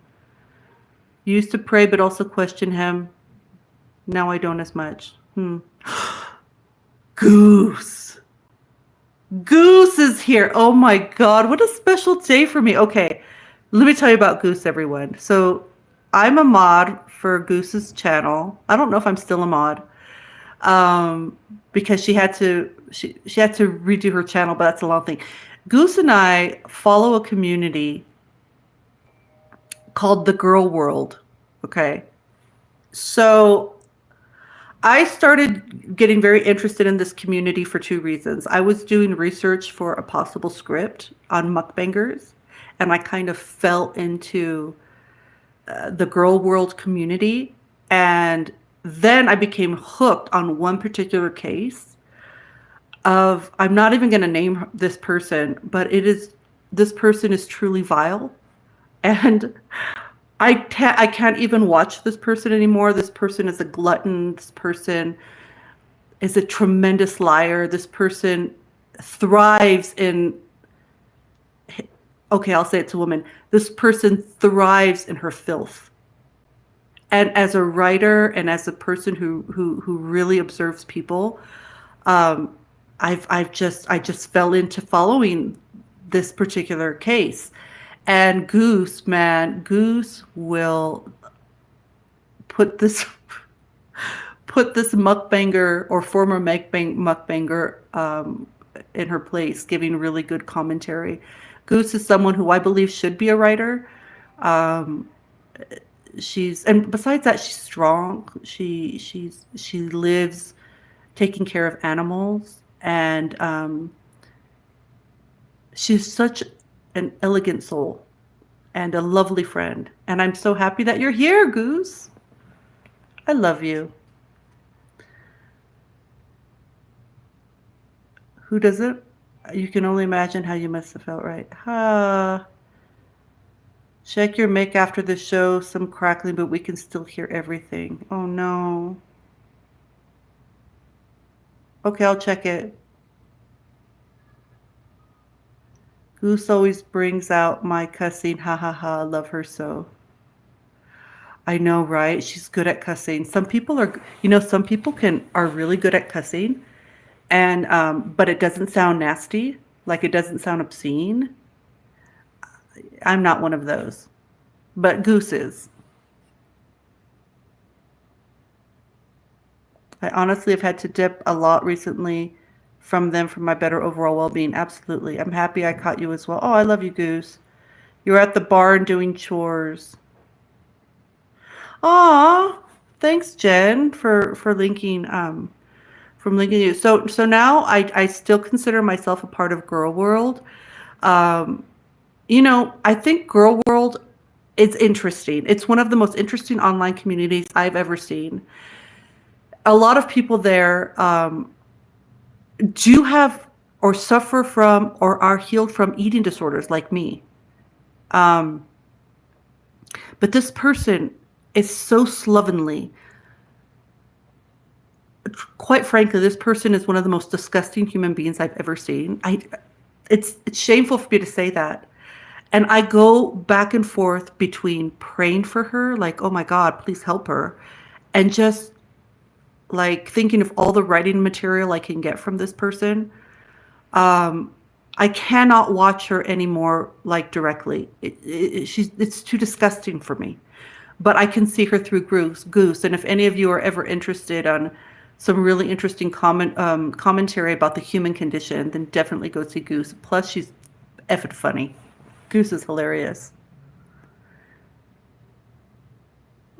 Used to pray, but also question him. Now I don't as much. Goose. Goose is here. Oh my God. What a special day for me. Okay. Let me tell you about Goose, everyone. So I'm a mod for Goose's channel. I don't know if I'm still a mod. Um, because she had to redo her channel, but that's a long thing. Goose and I follow a community called the Girl World. Okay. So I started getting very interested in this community for two reasons. I was doing research for a possible script on mukbangers, and I kind of fell into the Girl World community. And then I became hooked on one particular case of, I'm not even going to name this person, but this person is truly vile. And I can't even watch this person anymore. This person is a glutton. This person is a tremendous liar. This person thrives in, okay, I'll say it's a woman. This person thrives in her filth. And as a writer and as a person who really observes people, um, I just fell into following this particular case. And Goose, man, Goose will put this put this mukbanger or former mukbanger in her place, giving really good commentary. Goose is someone who I believe should be a writer. Um, and besides that, she's strong. She lives taking care of animals, and she's such an elegant soul and a lovely friend. And I'm so happy that you're here, Goose. I love you. Who doesn't? You can only imagine how you must have felt, right? Check your mic after the show. Some crackling, but we can still hear everything. Oh no. Okay, I'll check it. Goose always brings out my cussing. Ha ha ha. Love her so. I know, right? She's good at cussing. Some people are, some people are really good at cussing, and but it doesn't sound nasty, like it doesn't sound obscene. I'm not one of those, but Goose is. I honestly have had to dip a lot recently from them for my better overall well-being. Absolutely. I'm happy I caught you as well. Oh, I love you, Goose. You're at the barn doing chores. Aw, thanks, Jen, for linking from linking you. So now I still consider myself a part of Girl World. Um, I think Girl World is interesting. It's one of the most interesting online communities I've ever seen. A lot of people there do have or suffer from or are healed from eating disorders like me. Um, but this person is so slovenly. Quite frankly, this person is one of the most disgusting human beings I've ever seen. It's shameful for me to say that. And I go back and forth between praying for her, like, oh my God, please help her, and just like thinking of all the writing material I can get from this person. I cannot watch her anymore, like directly. It's too disgusting for me. But I can see her through Goose. And if any of you are ever interested on some really interesting commentary about the human condition, then definitely go see Goose. Plus, she's effing funny. Goose is hilarious.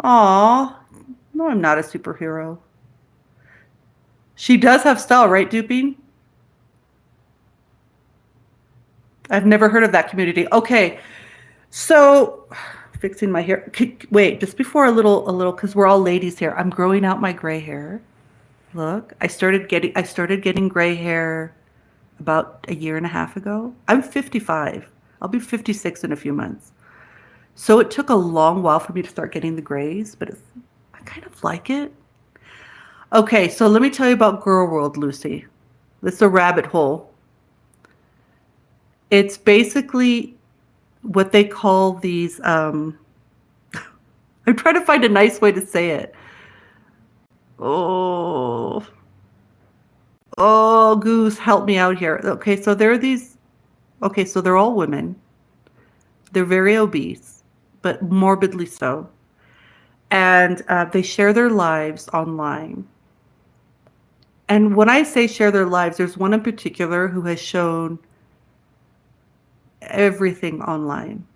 Aw, no, I'm not a superhero. She does have style, right, Duping? I've never heard of that community. Okay, so fixing my hair. Wait, just before a little, because we're all ladies here. I'm growing out my gray hair. Look, I started getting gray hair about a year and a half ago. I'm 55. I'll be 56 in a few months. So it took a long while for me to start getting the grays, but I kind of like it. Okay, so let me tell you about Girl World, Lucy. It's a rabbit hole. It's basically what they call these, I'm trying to find a nice way to say it. Oh, oh, Goose, help me out here. Okay, so there are these, okay, so they're all women. They're very obese, but morbidly so. And they share their lives online. And when I say share their lives, there's one in particular who has shown everything online.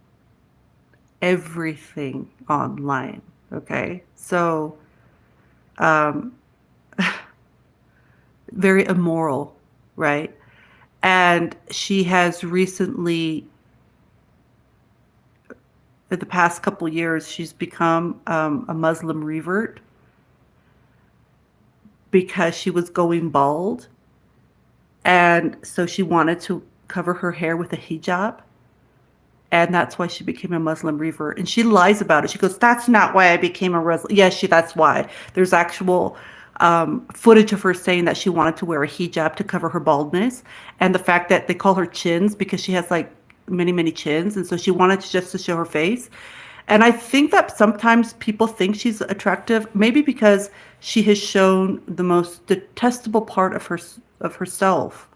Everything online. Okay. So, um, very immoral, right? And she has recently, in the past couple years, she's become a Muslim revert because she was going bald. And so she wanted to cover her hair with a hijab. And that's why she became a Muslim revert. And she lies about it. She goes, "That's not why I became a Muslim." Yes, that's why. There's actual footage of her saying that she wanted to wear a hijab to cover her baldness. And the fact that they call her chins because she has like many, many chins. And so she wanted just to show her face. And I think that sometimes people think she's attractive, maybe because she has shown the most detestable part of herself.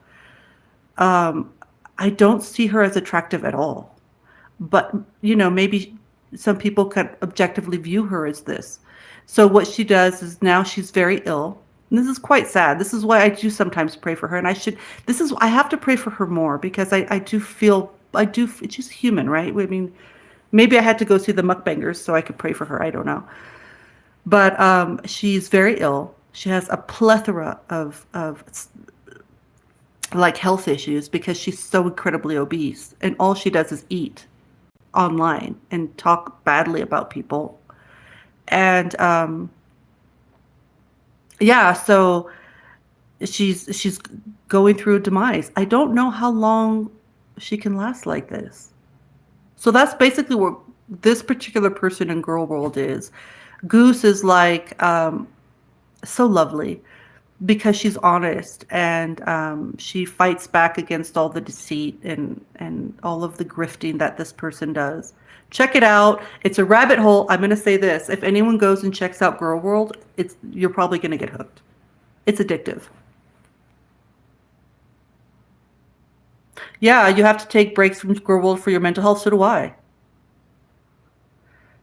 I don't see her as attractive at all. But, maybe some people could objectively view her as this. So what she does is now she's very ill. And this is quite sad. This is why I do sometimes pray for her. And I have to pray for her more because I do feel, it's just human, right? I mean, maybe I had to go see the mukbangers so I could pray for her. I don't know. But she's very ill. She has a plethora of like health issues because she's so incredibly obese. And all she does is eat online and talk badly about people. And yeah, so she's going through a demise. I don't know how long she can last like this. So that's basically where this particular person in Girl World is. Goose is like so lovely because she's honest and she fights back against all the deceit and all of the grifting that this person does. Check it out. It's a rabbit hole. I'm going to say this. If anyone goes and checks out Girl World, you're probably going to get hooked. It's addictive. Yeah, you have to take breaks from Girl World for your mental health. So do I.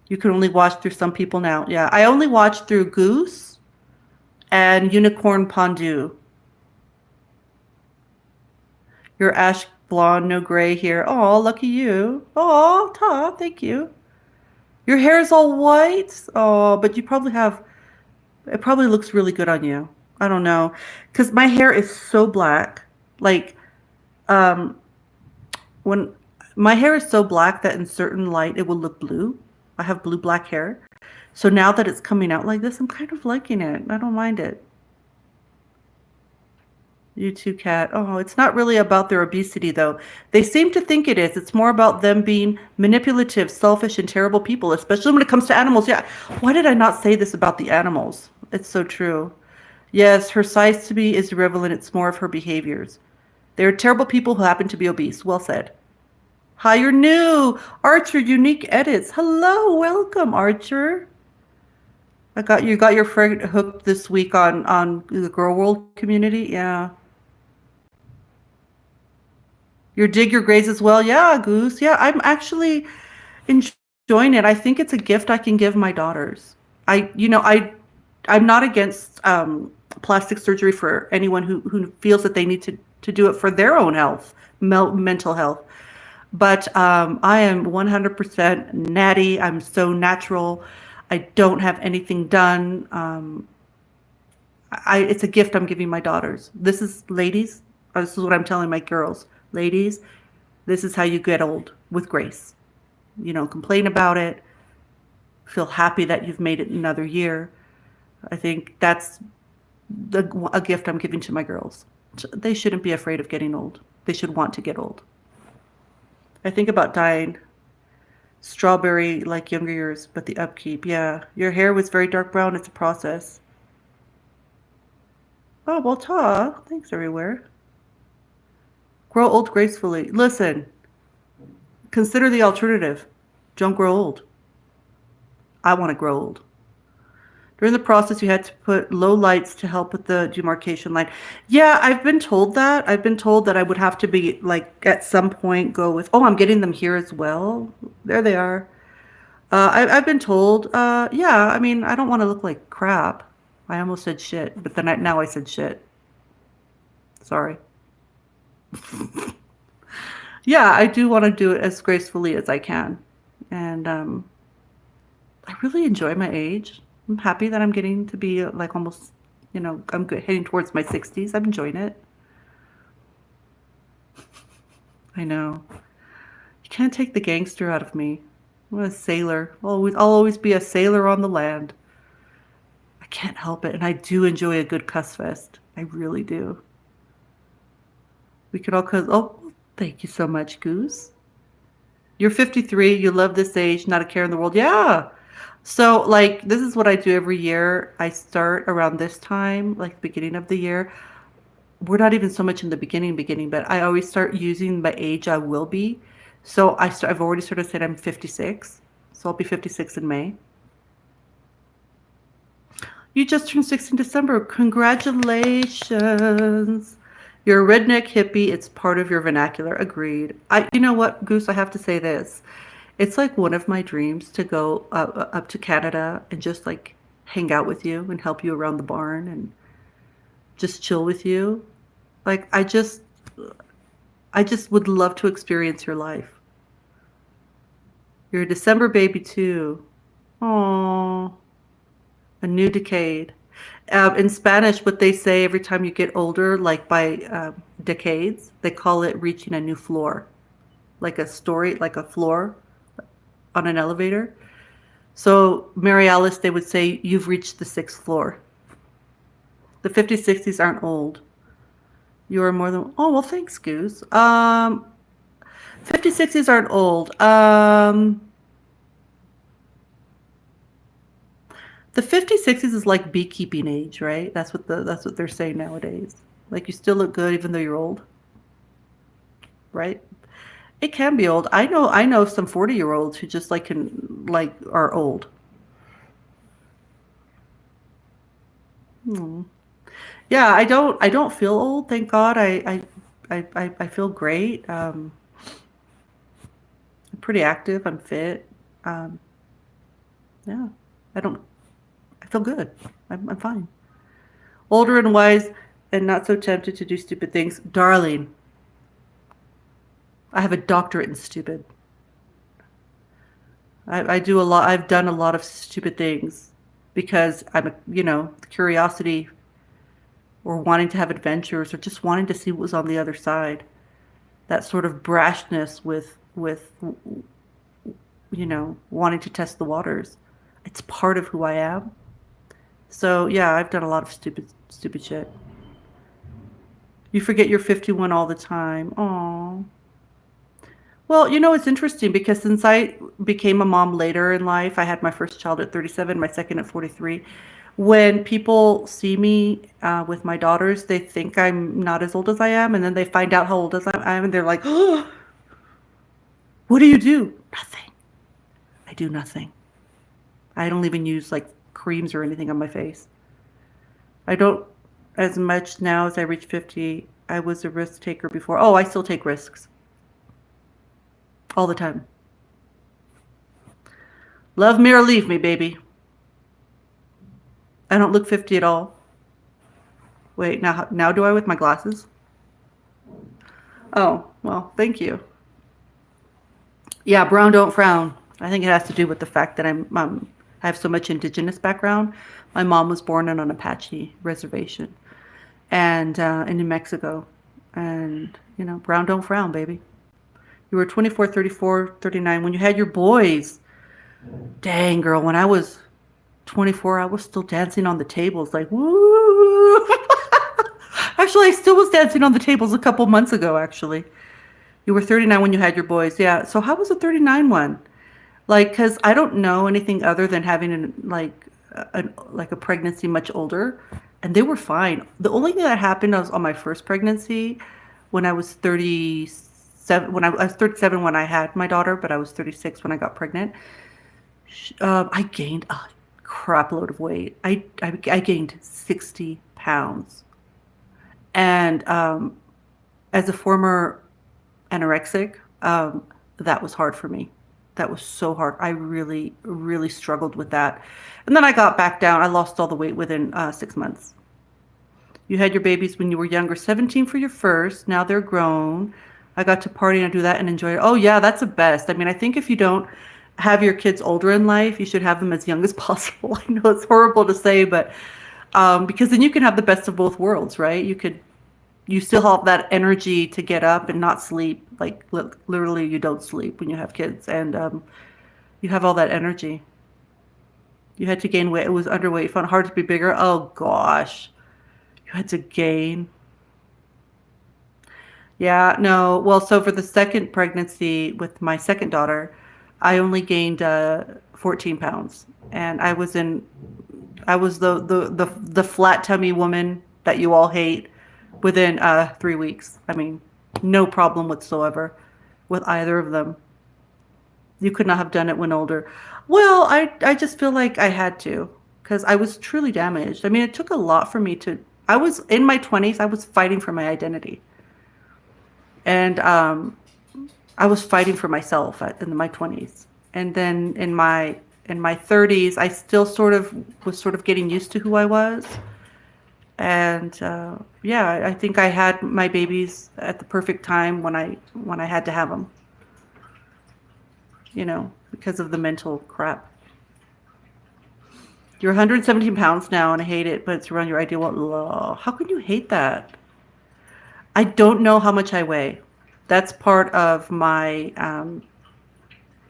You can only watch through some people now. Yeah, I only watch through Goose and Unicorn Pondu. You're ash blonde, no gray here. Oh, lucky you. Oh, Ta, thank you. Your hair is all white. Oh, but it probably looks really good on you. I don't know. Because my hair is so black. Like, when my hair is so black that in certain light it will look blue. I have blue-black hair. So now that it's coming out like this, I'm kind of liking it. I don't mind it. You too, Kat. Oh, it's not really about their obesity, though. They seem to think it is. It's more about them being manipulative, selfish, and terrible people, especially when it comes to animals. Yeah. Why did I not say this about the animals? It's so true. Yes, her size to me is irrelevant. It's more of her behaviors. They're terrible people who happen to be obese. Well said. Hi, you're new. Archer, Unique Edits. Hello, welcome, Archer. You got your friend hooked this week on the Girl World community. Yeah. Your dig your grays as well. Yeah, Goose. Yeah, I'm actually enjoying it. I think it's a gift I can give my daughters. I'm not against plastic surgery for anyone who feels that they need to do it for their own health, mental health. But I am 100% natty. I'm so natural. I don't have anything done. It's a gift I'm giving my daughters. Ladies, this is what I'm telling my girls. Ladies, this is how you get old, with grace. You don't complain about it. feel happy that you've made it another year. I think that's a gift I'm giving to my girls. They shouldn't be afraid of getting old. They should want to get old. I think about dying strawberry like younger years, but the upkeep, yeah. Your hair was very dark brown. It's a process. Oh, well, ta. Thanks everywhere. Grow old gracefully. Listen, consider the alternative. Don't grow old. I want to grow old. During the process, you had to put low lights to help with the demarcation line. Yeah, I've been told that. I've been told that I would have to be like at some point go with, oh, I'm getting them here as well. There they are. I've been told, yeah, I mean, I don't want to look like crap. I almost said shit, but then now I said shit. Sorry. Yeah, I do want to do it as gracefully as I can. And I really enjoy my age. I'm happy that I'm getting to be like almost, I'm heading towards my 60s. I'm enjoying it. I know. You can't take the gangster out of me. I'm a sailor. I'll always be a sailor on the land. I can't help it. And I do enjoy a good cuss fest. I really do. We could all cuss. Oh, thank you so much, Goose. You're 53. You love this age. Not a care in the world. Yeah. So, like, this is what I do every year. I start around this time, like the beginning of the year. We're not even so much in the beginning, but I always start using my age I will be. So I've already sort of said I'm 56. So I'll be 56 in May. You just turned 6 in December. Congratulations. You're a redneck hippie. It's part of your vernacular. Agreed. You know what, Goose? I have to say this. It's like one of my dreams to go up to Canada and just like hang out with you and help you around the barn and just chill with you. Like I just would love to experience your life. You're a December baby too. Oh, a new decade. In Spanish, what they say every time you get older, like by decades, they call it reaching a new floor, like a story, like a floor on an elevator. So Mary Alice, they would say, you've reached the 6th floor. The 50s, 60s aren't old. You are more than, oh, well, thanks, Goose. 50s, 60s aren't old. The 50s, 60s is like beekeeping age, right? That's what they're saying nowadays. Like you still look good even though you're old, right? It can be old. I know some 40-year-olds who just like are old. Hmm. Yeah, I don't feel old, thank God. I feel great. I'm pretty active. I'm fit. Um, yeah, I don't. I feel good. I'm fine. Older and wise, and not so tempted to do stupid things, darling. I have a doctorate in stupid. I do a lot. I've done a lot of stupid things because curiosity or wanting to have adventures or just wanting to see what was on the other side. That sort of brashness with wanting to test the waters. It's part of who I am. So yeah, I've done a lot of stupid shit. You forget you're 51 all the time. Oh. Well, it's interesting because since I became a mom later in life, I had my first child at 37, my second at 43. When people see me with my daughters, they think I'm not as old as I am, and then they find out how old as I am, and they're like, "Oh, what do you do?" Nothing. I do nothing. I don't even use like creams or anything on my face. I don't as much now as I reach 50. I was a risk taker before. Oh, I still take risks all the time. Love me or leave me, baby. I don't look 50 at all. Wait, now do I with my glasses? Oh, well, thank you. Yeah, brown don't frown. I think it has to do with the fact that I have so much indigenous background. My mom was born on an Apache reservation and in New Mexico. And, brown don't frown, baby. You were 24, 34, 39 when you had your boys. Dang, girl, when I was 24, I was still dancing on the tables, like, woo. Actually, I still was dancing on the tables a couple months ago, actually. You were 39 when you had your boys. Yeah. So how was the 39 one? Like, cause I don't know anything other than having like a pregnancy much older, and they were fine. The only thing that happened was on my first pregnancy, when I was 37. I was 37 when I had my daughter, but I was 36 when I got pregnant. I gained a crap load of weight. I gained 60 pounds, and as a former anorexic, that was hard for me. That was so hard. I really, really struggled with that. And then I got back down. I lost all the weight within 6 months. You had your babies when you were younger, 17 for your first. Now they're grown. I got to party and do that and enjoy it. Oh, yeah, that's the best. I mean, I think if you don't have your kids older in life, you should have them as young as possible. I know it's horrible to say, but because then you can have the best of both worlds, right? You still have that energy to get up and not sleep. Like literally, you don't sleep when you have kids, and you have all that energy. You had to gain weight. It was underweight. Found it hard to be bigger. Oh gosh, you had to gain. Yeah, no. Well, so for the second pregnancy with my second daughter, I only gained 14 pounds, and I was the flat tummy woman that you all hate within 3 weeks. I mean, no problem whatsoever with either of them. You could not have done it when older. Well, I just feel like I had to because I was truly damaged. I mean, it took a lot for me to. I was in my 20s. I was fighting for my identity, and I was fighting for myself in my 20s, and then in my 30s, I still sort of getting used to who I was. And yeah, I think I had my babies at the perfect time when I had to have them, because of the mental crap. You're 117 pounds now, and I hate it, but it's around your ideal. How can you hate that? I don't know how much I weigh. That's part of my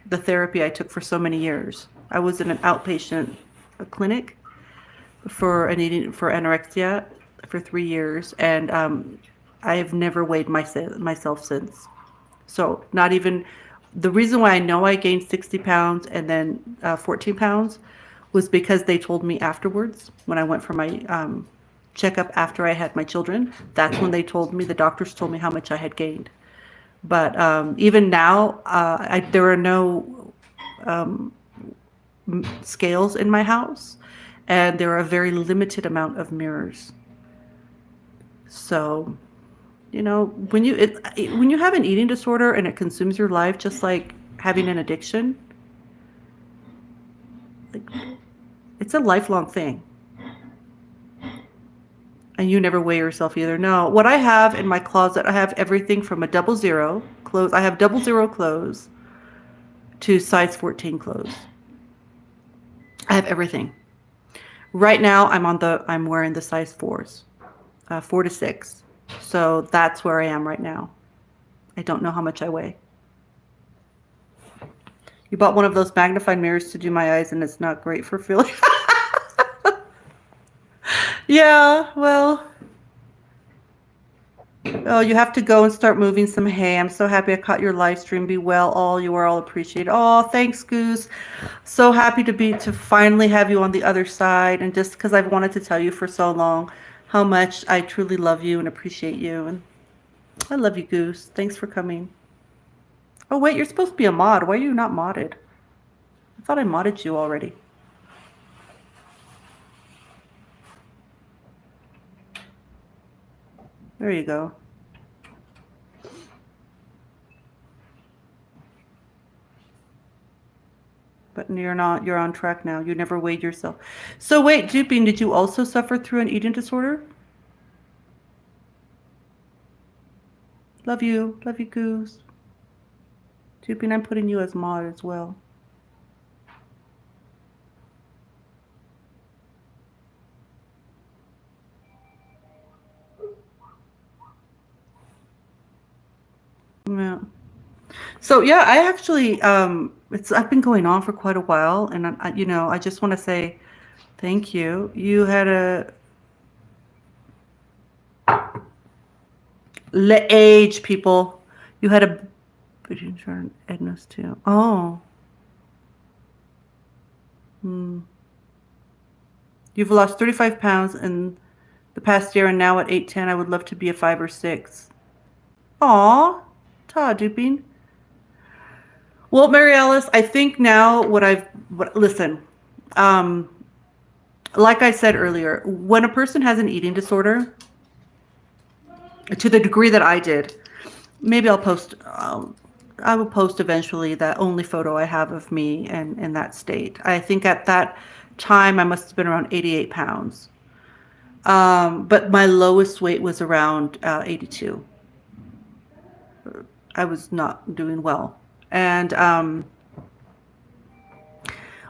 the therapy I took for so many years. I was in an outpatient clinic for anorexia for 3 years, and I have never weighed myself since. So not even the reason why I know I gained 60 pounds and then 14 pounds was because they told me afterwards when I went for my checkup after I had my children. That's when they told me, the doctors told me how much I had gained. But even now, there are no scales in my house, and there are a very limited amount of mirrors. So, when you have an eating disorder and it consumes your life, just like having an addiction, like, it's a lifelong thing. And you never weigh yourself either. No, what I have in my closet, I have everything from a 00 clothes. I have 00 clothes to size 14 clothes. I have everything. Right now, I'm wearing the size 4s, 4 to 6. So that's where I am right now. I don't know how much I weigh. You bought one of those magnified mirrors to do my eyes, and it's not great for feeling. Yeah, well, oh, you have to go and start moving some hay. I'm so happy I caught your live stream. Be well, all. You are all appreciated. Oh, thanks, Goose. So happy to finally have you on the other side, and just because I've wanted to tell you for so long how much I truly love you and appreciate you. And I love you, Goose. Thanks for coming. Oh, wait, you're supposed to be a mod. Why are you not modded? I thought I modded you already. There you go. But you're not. You're on track now. You never weighed yourself. So wait, Duping, did you also suffer through an eating disorder? Love you. Love you, Goose. Duping, I'm putting you as mod as well. Yeah. So yeah, I actually I've been going on for quite a while, and I just want to say thank you. You had a age, people. You had a Edna's too. Oh, hmm. You've lost 35 pounds in the past year, and now at 8'10", I would love to be a 5 or 6. Aw, Ta Duping. Well, Mary Alice, I think now listen, um, like I said earlier, when a person has an eating disorder, to the degree that I did, maybe I will post eventually that only photo I have of me and in that state. I think at that time I must have been around 88 pounds. But my lowest weight was around 82. I was not doing well. And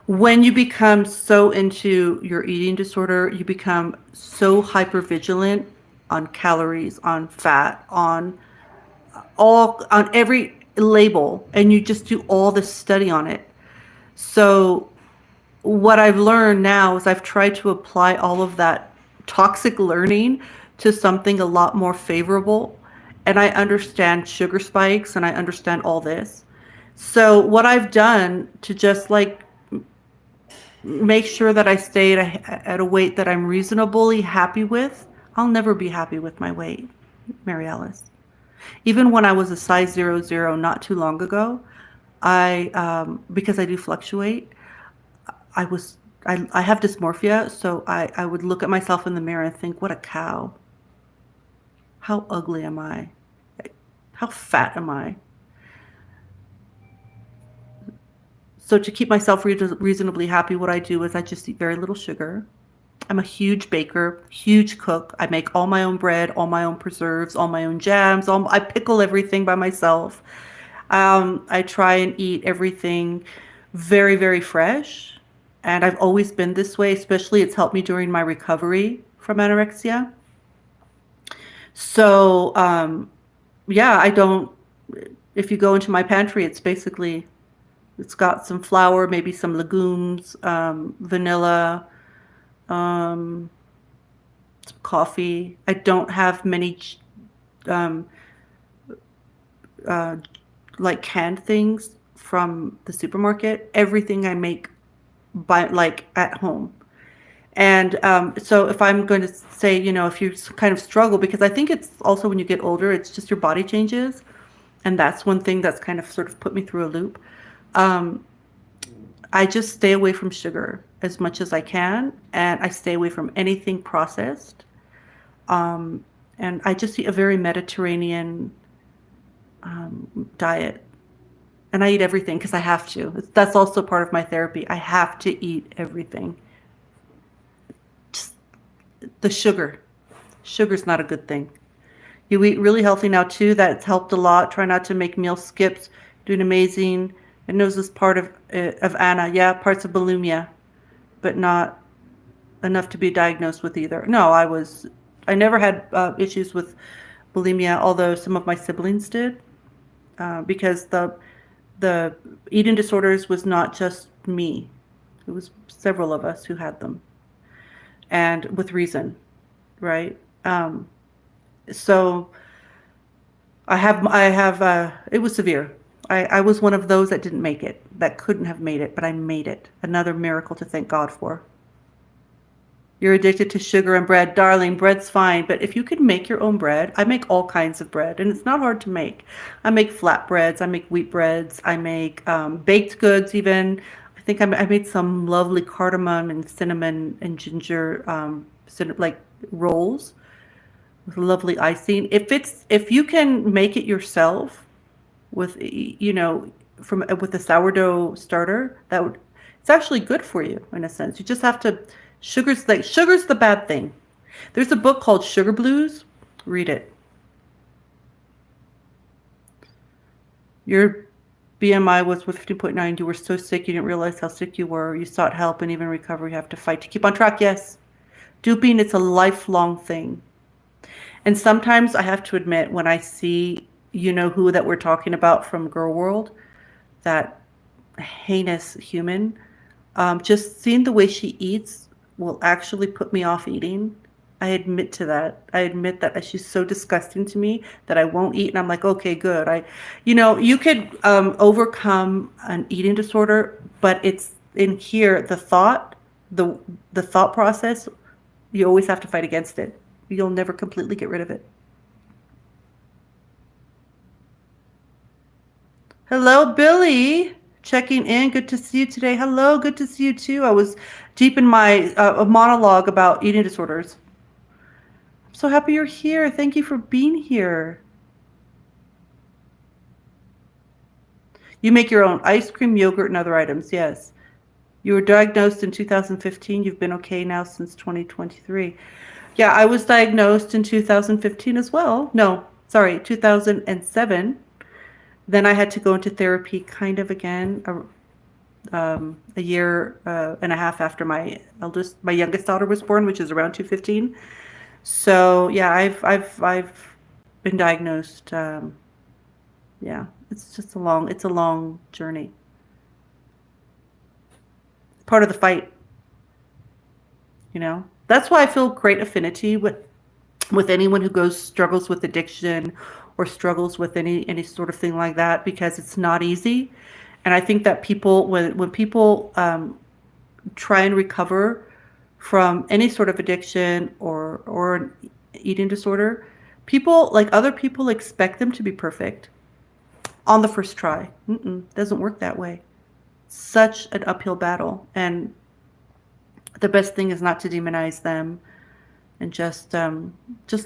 when you become so into your eating disorder, you become so hyper vigilant on calories, on fat, on every label, and you just do all this study on it. So what I've learned now is I've tried to apply all of that toxic learning to something a lot more favorable. And I understand sugar spikes and I understand all this. So what I've done to just like make sure that I stay at a weight that I'm reasonably happy with. I'll never be happy with my weight, Mary Alice. Even when I was a size 00 not too long ago, because I do fluctuate, I was I have dysmorphia, so I would look at myself in the mirror and think, what a cow. How ugly am I? How fat am I? So to keep myself reasonably happy, what I do is I just eat very little sugar. I'm a huge baker, huge cook. I make all my own bread, all my own preserves, all my own jams. I pickle everything by myself. I try and eat everything very, very fresh. And I've always been this way, especially it's helped me during my recovery from anorexia. So, yeah, if you go into my pantry, it's got some flour, maybe some legumes, vanilla, um, some coffee. I don't have many um, uh, like canned things from the supermarket. Everything I make at home. And so if I'm going to say, if you kind of struggle, because I think it's also when you get older, it's just your body changes. And that's one thing that's kind of sort of put me through a loop. Um, I just stay away from sugar as much as I can, and I stay away from anything processed. Um, and I just eat a very Mediterranean diet. And I eat everything because I have to. That's also part of my therapy. I have to eat everything. Just the sugar. Sugar's not a good thing. You eat really healthy now too. That's helped a lot. Try not to make meal skips. Doing amazing. It knows this part of Anna. Yeah, parts of bulimia, but not enough to be diagnosed with either. No, I never had issues with bulimia, although some of my siblings did, because the eating disorders was not just me. It was several of us who had them, and with reason, right? So it was severe. I was one of those that didn't make it, that couldn't have made it, but I made it. Another miracle to thank God for. You're addicted to sugar and bread. Darling, bread's fine, but if you could make your own bread, I make all kinds of bread, and it's not hard to make. I make flatbreads, I make wheat breads, I make baked goods even. I think I made some lovely cardamom and cinnamon and ginger like rolls with lovely icing. If you can make it yourself with with a sourdough starter, it's actually good for you in a sense. You just have to sugar's the bad thing. There's a book called Sugar Blues. Read it. Your BMI was 15.9. You were so sick you didn't realize how sick you were. You sought help, and even recovery you have to fight to keep on track. Yes. Duping, it's a lifelong thing. And sometimes I have to admit, when I see who that we're talking about from Girl World, that heinous human. Just seeing the way she eats will actually put me off eating. I admit to that. I admit that she's so disgusting to me that I won't eat, and I'm like, okay, good. You could overcome an eating disorder, but it's in here the the thought process. You always have to fight against it. You'll never completely get rid of it. Hello, Billy. Checking in. Good to see you today. Hello, good to see you too. I was deep in my monologue about eating disorders. I'm so happy you're here. Thank you for being here. You make your own ice cream, yogurt, and other items. Yes. You were diagnosed in 2015. You've been okay now since 2023. Yeah, I was diagnosed in 2015 as well. No, sorry, 2007. Then I had to go into therapy kind of again a year and a half after my youngest daughter was born, which is around 2015. So yeah, I've been diagnosed. Yeah, it's a long journey. Part of the fight, you know. That's why I feel great affinity with anyone who goes struggles with addiction or struggles with any sort of thing like that, because it's not easy. And I think that when people try and recover from any sort of addiction or an eating disorder, people like other people expect them to be perfect on the first try. Doesn't work that way. Such an uphill battle, and the best thing is not to demonize them and just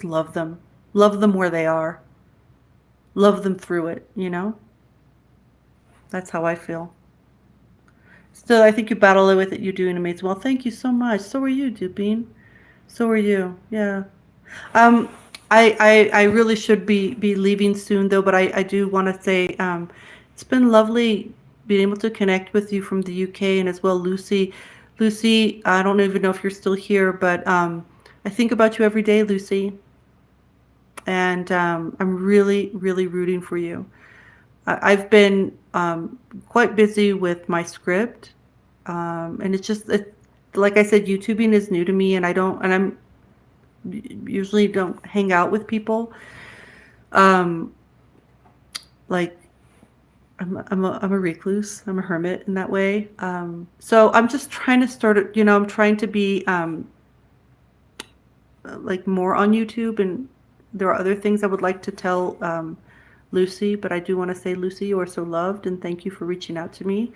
love them where they are, love them through it. That's how I feel. Still, I think you battle with it. You're doing amazing. Well, thank you so much. So are you, Dupine. So are you. Yeah. Um, I really should be leaving soon though, but I do want to say it's been lovely being able to connect with you from the UK, and as well Lucy. Lucy, I don't even know if you're still here, but I think about you every day, Lucy, and I'm really, really rooting for you. I've been quite busy with my script, and like I said, YouTubing is new to me, and I'm usually don't hang out with people. Um, like I'm a recluse. I'm a hermit in that way. So I'm just trying to start it. I'm trying to be like more on YouTube, and there are other things I would like to tell Lucy, but I do want to say, Lucy, you are so loved, and thank you for reaching out to me.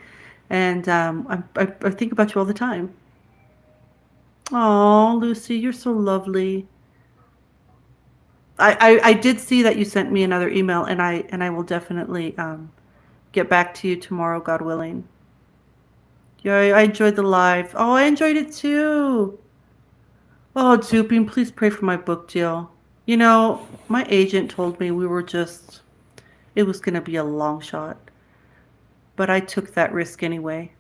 And I think about you all the time. Oh, Lucy, you're so lovely. I did see that you sent me another email, and I will definitely get back to you tomorrow, God willing. Yeah, I enjoyed the live. Oh, I enjoyed it too. Oh, Zupin, please pray for my book deal. My agent told me it was going to be a long shot, but I took that risk anyway.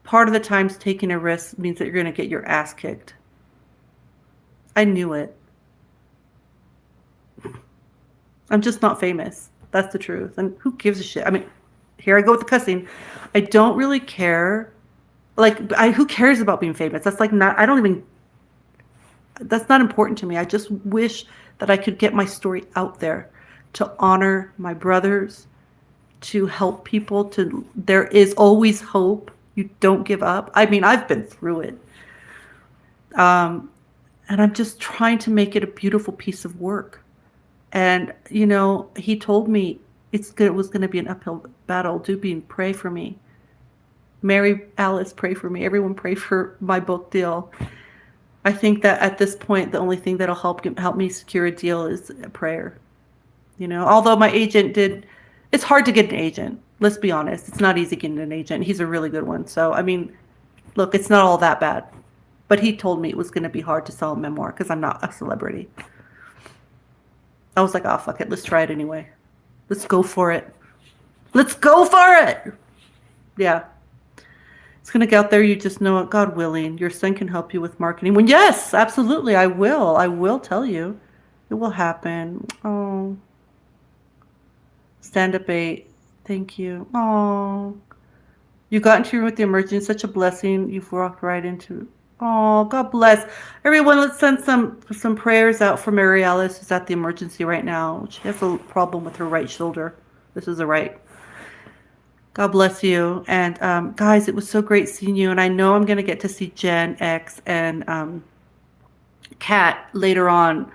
Part of the times taking a risk means that you're going to get your ass kicked. I knew it. I'm just not famous. That's the truth. And who gives a shit? I mean, here I go with the cussing. I don't really care. Like, who cares about being famous? That's like not, I don't even, that's not important to me. I just wish that I could get my story out there to honor my brothers, to help people, there is always hope. You don't give up. I mean, I've been through it. And I'm just trying to make it a beautiful piece of work. And, he told me it was going to be an uphill battle. Dupine, pray for me. Mary Alice, pray for me. Everyone pray for my book deal. I think that at this point, the only thing that'll help me secure a deal is a prayer. Although my agent it's hard to get an agent. Let's be honest. It's not easy getting an agent. He's a really good one. So, I mean, look, it's not all that bad. But he told me it was going to be hard to sell a memoir because I'm not a celebrity. I was like, oh, fuck it. Let's try it anyway. Let's go for it. Let's go for it. Yeah. It's going to get out there. You just know it. God willing, your son can help you with marketing. Well, yes, absolutely. I will. I will tell you. It will happen. Oh. Stand up 8. Thank you. Oh. You got into your room with the emergency. Such a blessing. You've walked right into. Oh, God bless everyone. Let's send some prayers out for Mary Alice, who's at the emergency right now. She has a problem with her right shoulder. This is the right. God bless you. And guys, it was so great seeing you. And I know I'm gonna get to see Jen X and Kat later on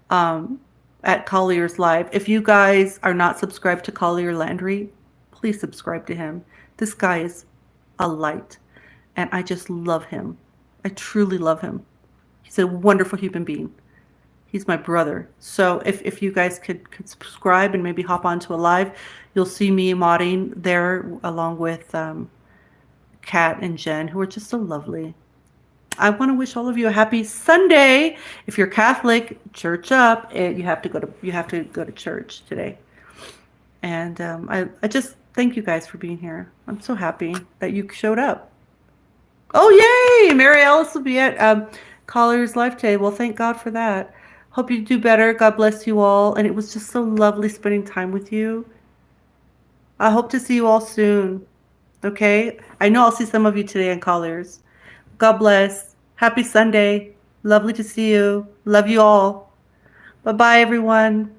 um, at Collier's Live. If you guys are not subscribed to Collier Landry, please subscribe to him. This guy is a light, and I just love him. I truly love him. He's a wonderful human being. He's my brother. So if you guys could subscribe and maybe hop onto a live, you'll see me modding there along with Kat and Jen, who are just so lovely. I want to wish all of you a happy Sunday. If you're Catholic, church up. You have to go to church today. And I just thank you guys for being here. I'm so happy that you showed up. Oh yay! Mary Alice will be at Collier's Life today. Well, thank God for that. Hope you do better. God bless you all. And it was just so lovely spending time with you. I hope to see you all soon. Okay? I know I'll see some of you today in Collier's. God bless. Happy Sunday. Lovely to see you. Love you all. Bye bye, everyone.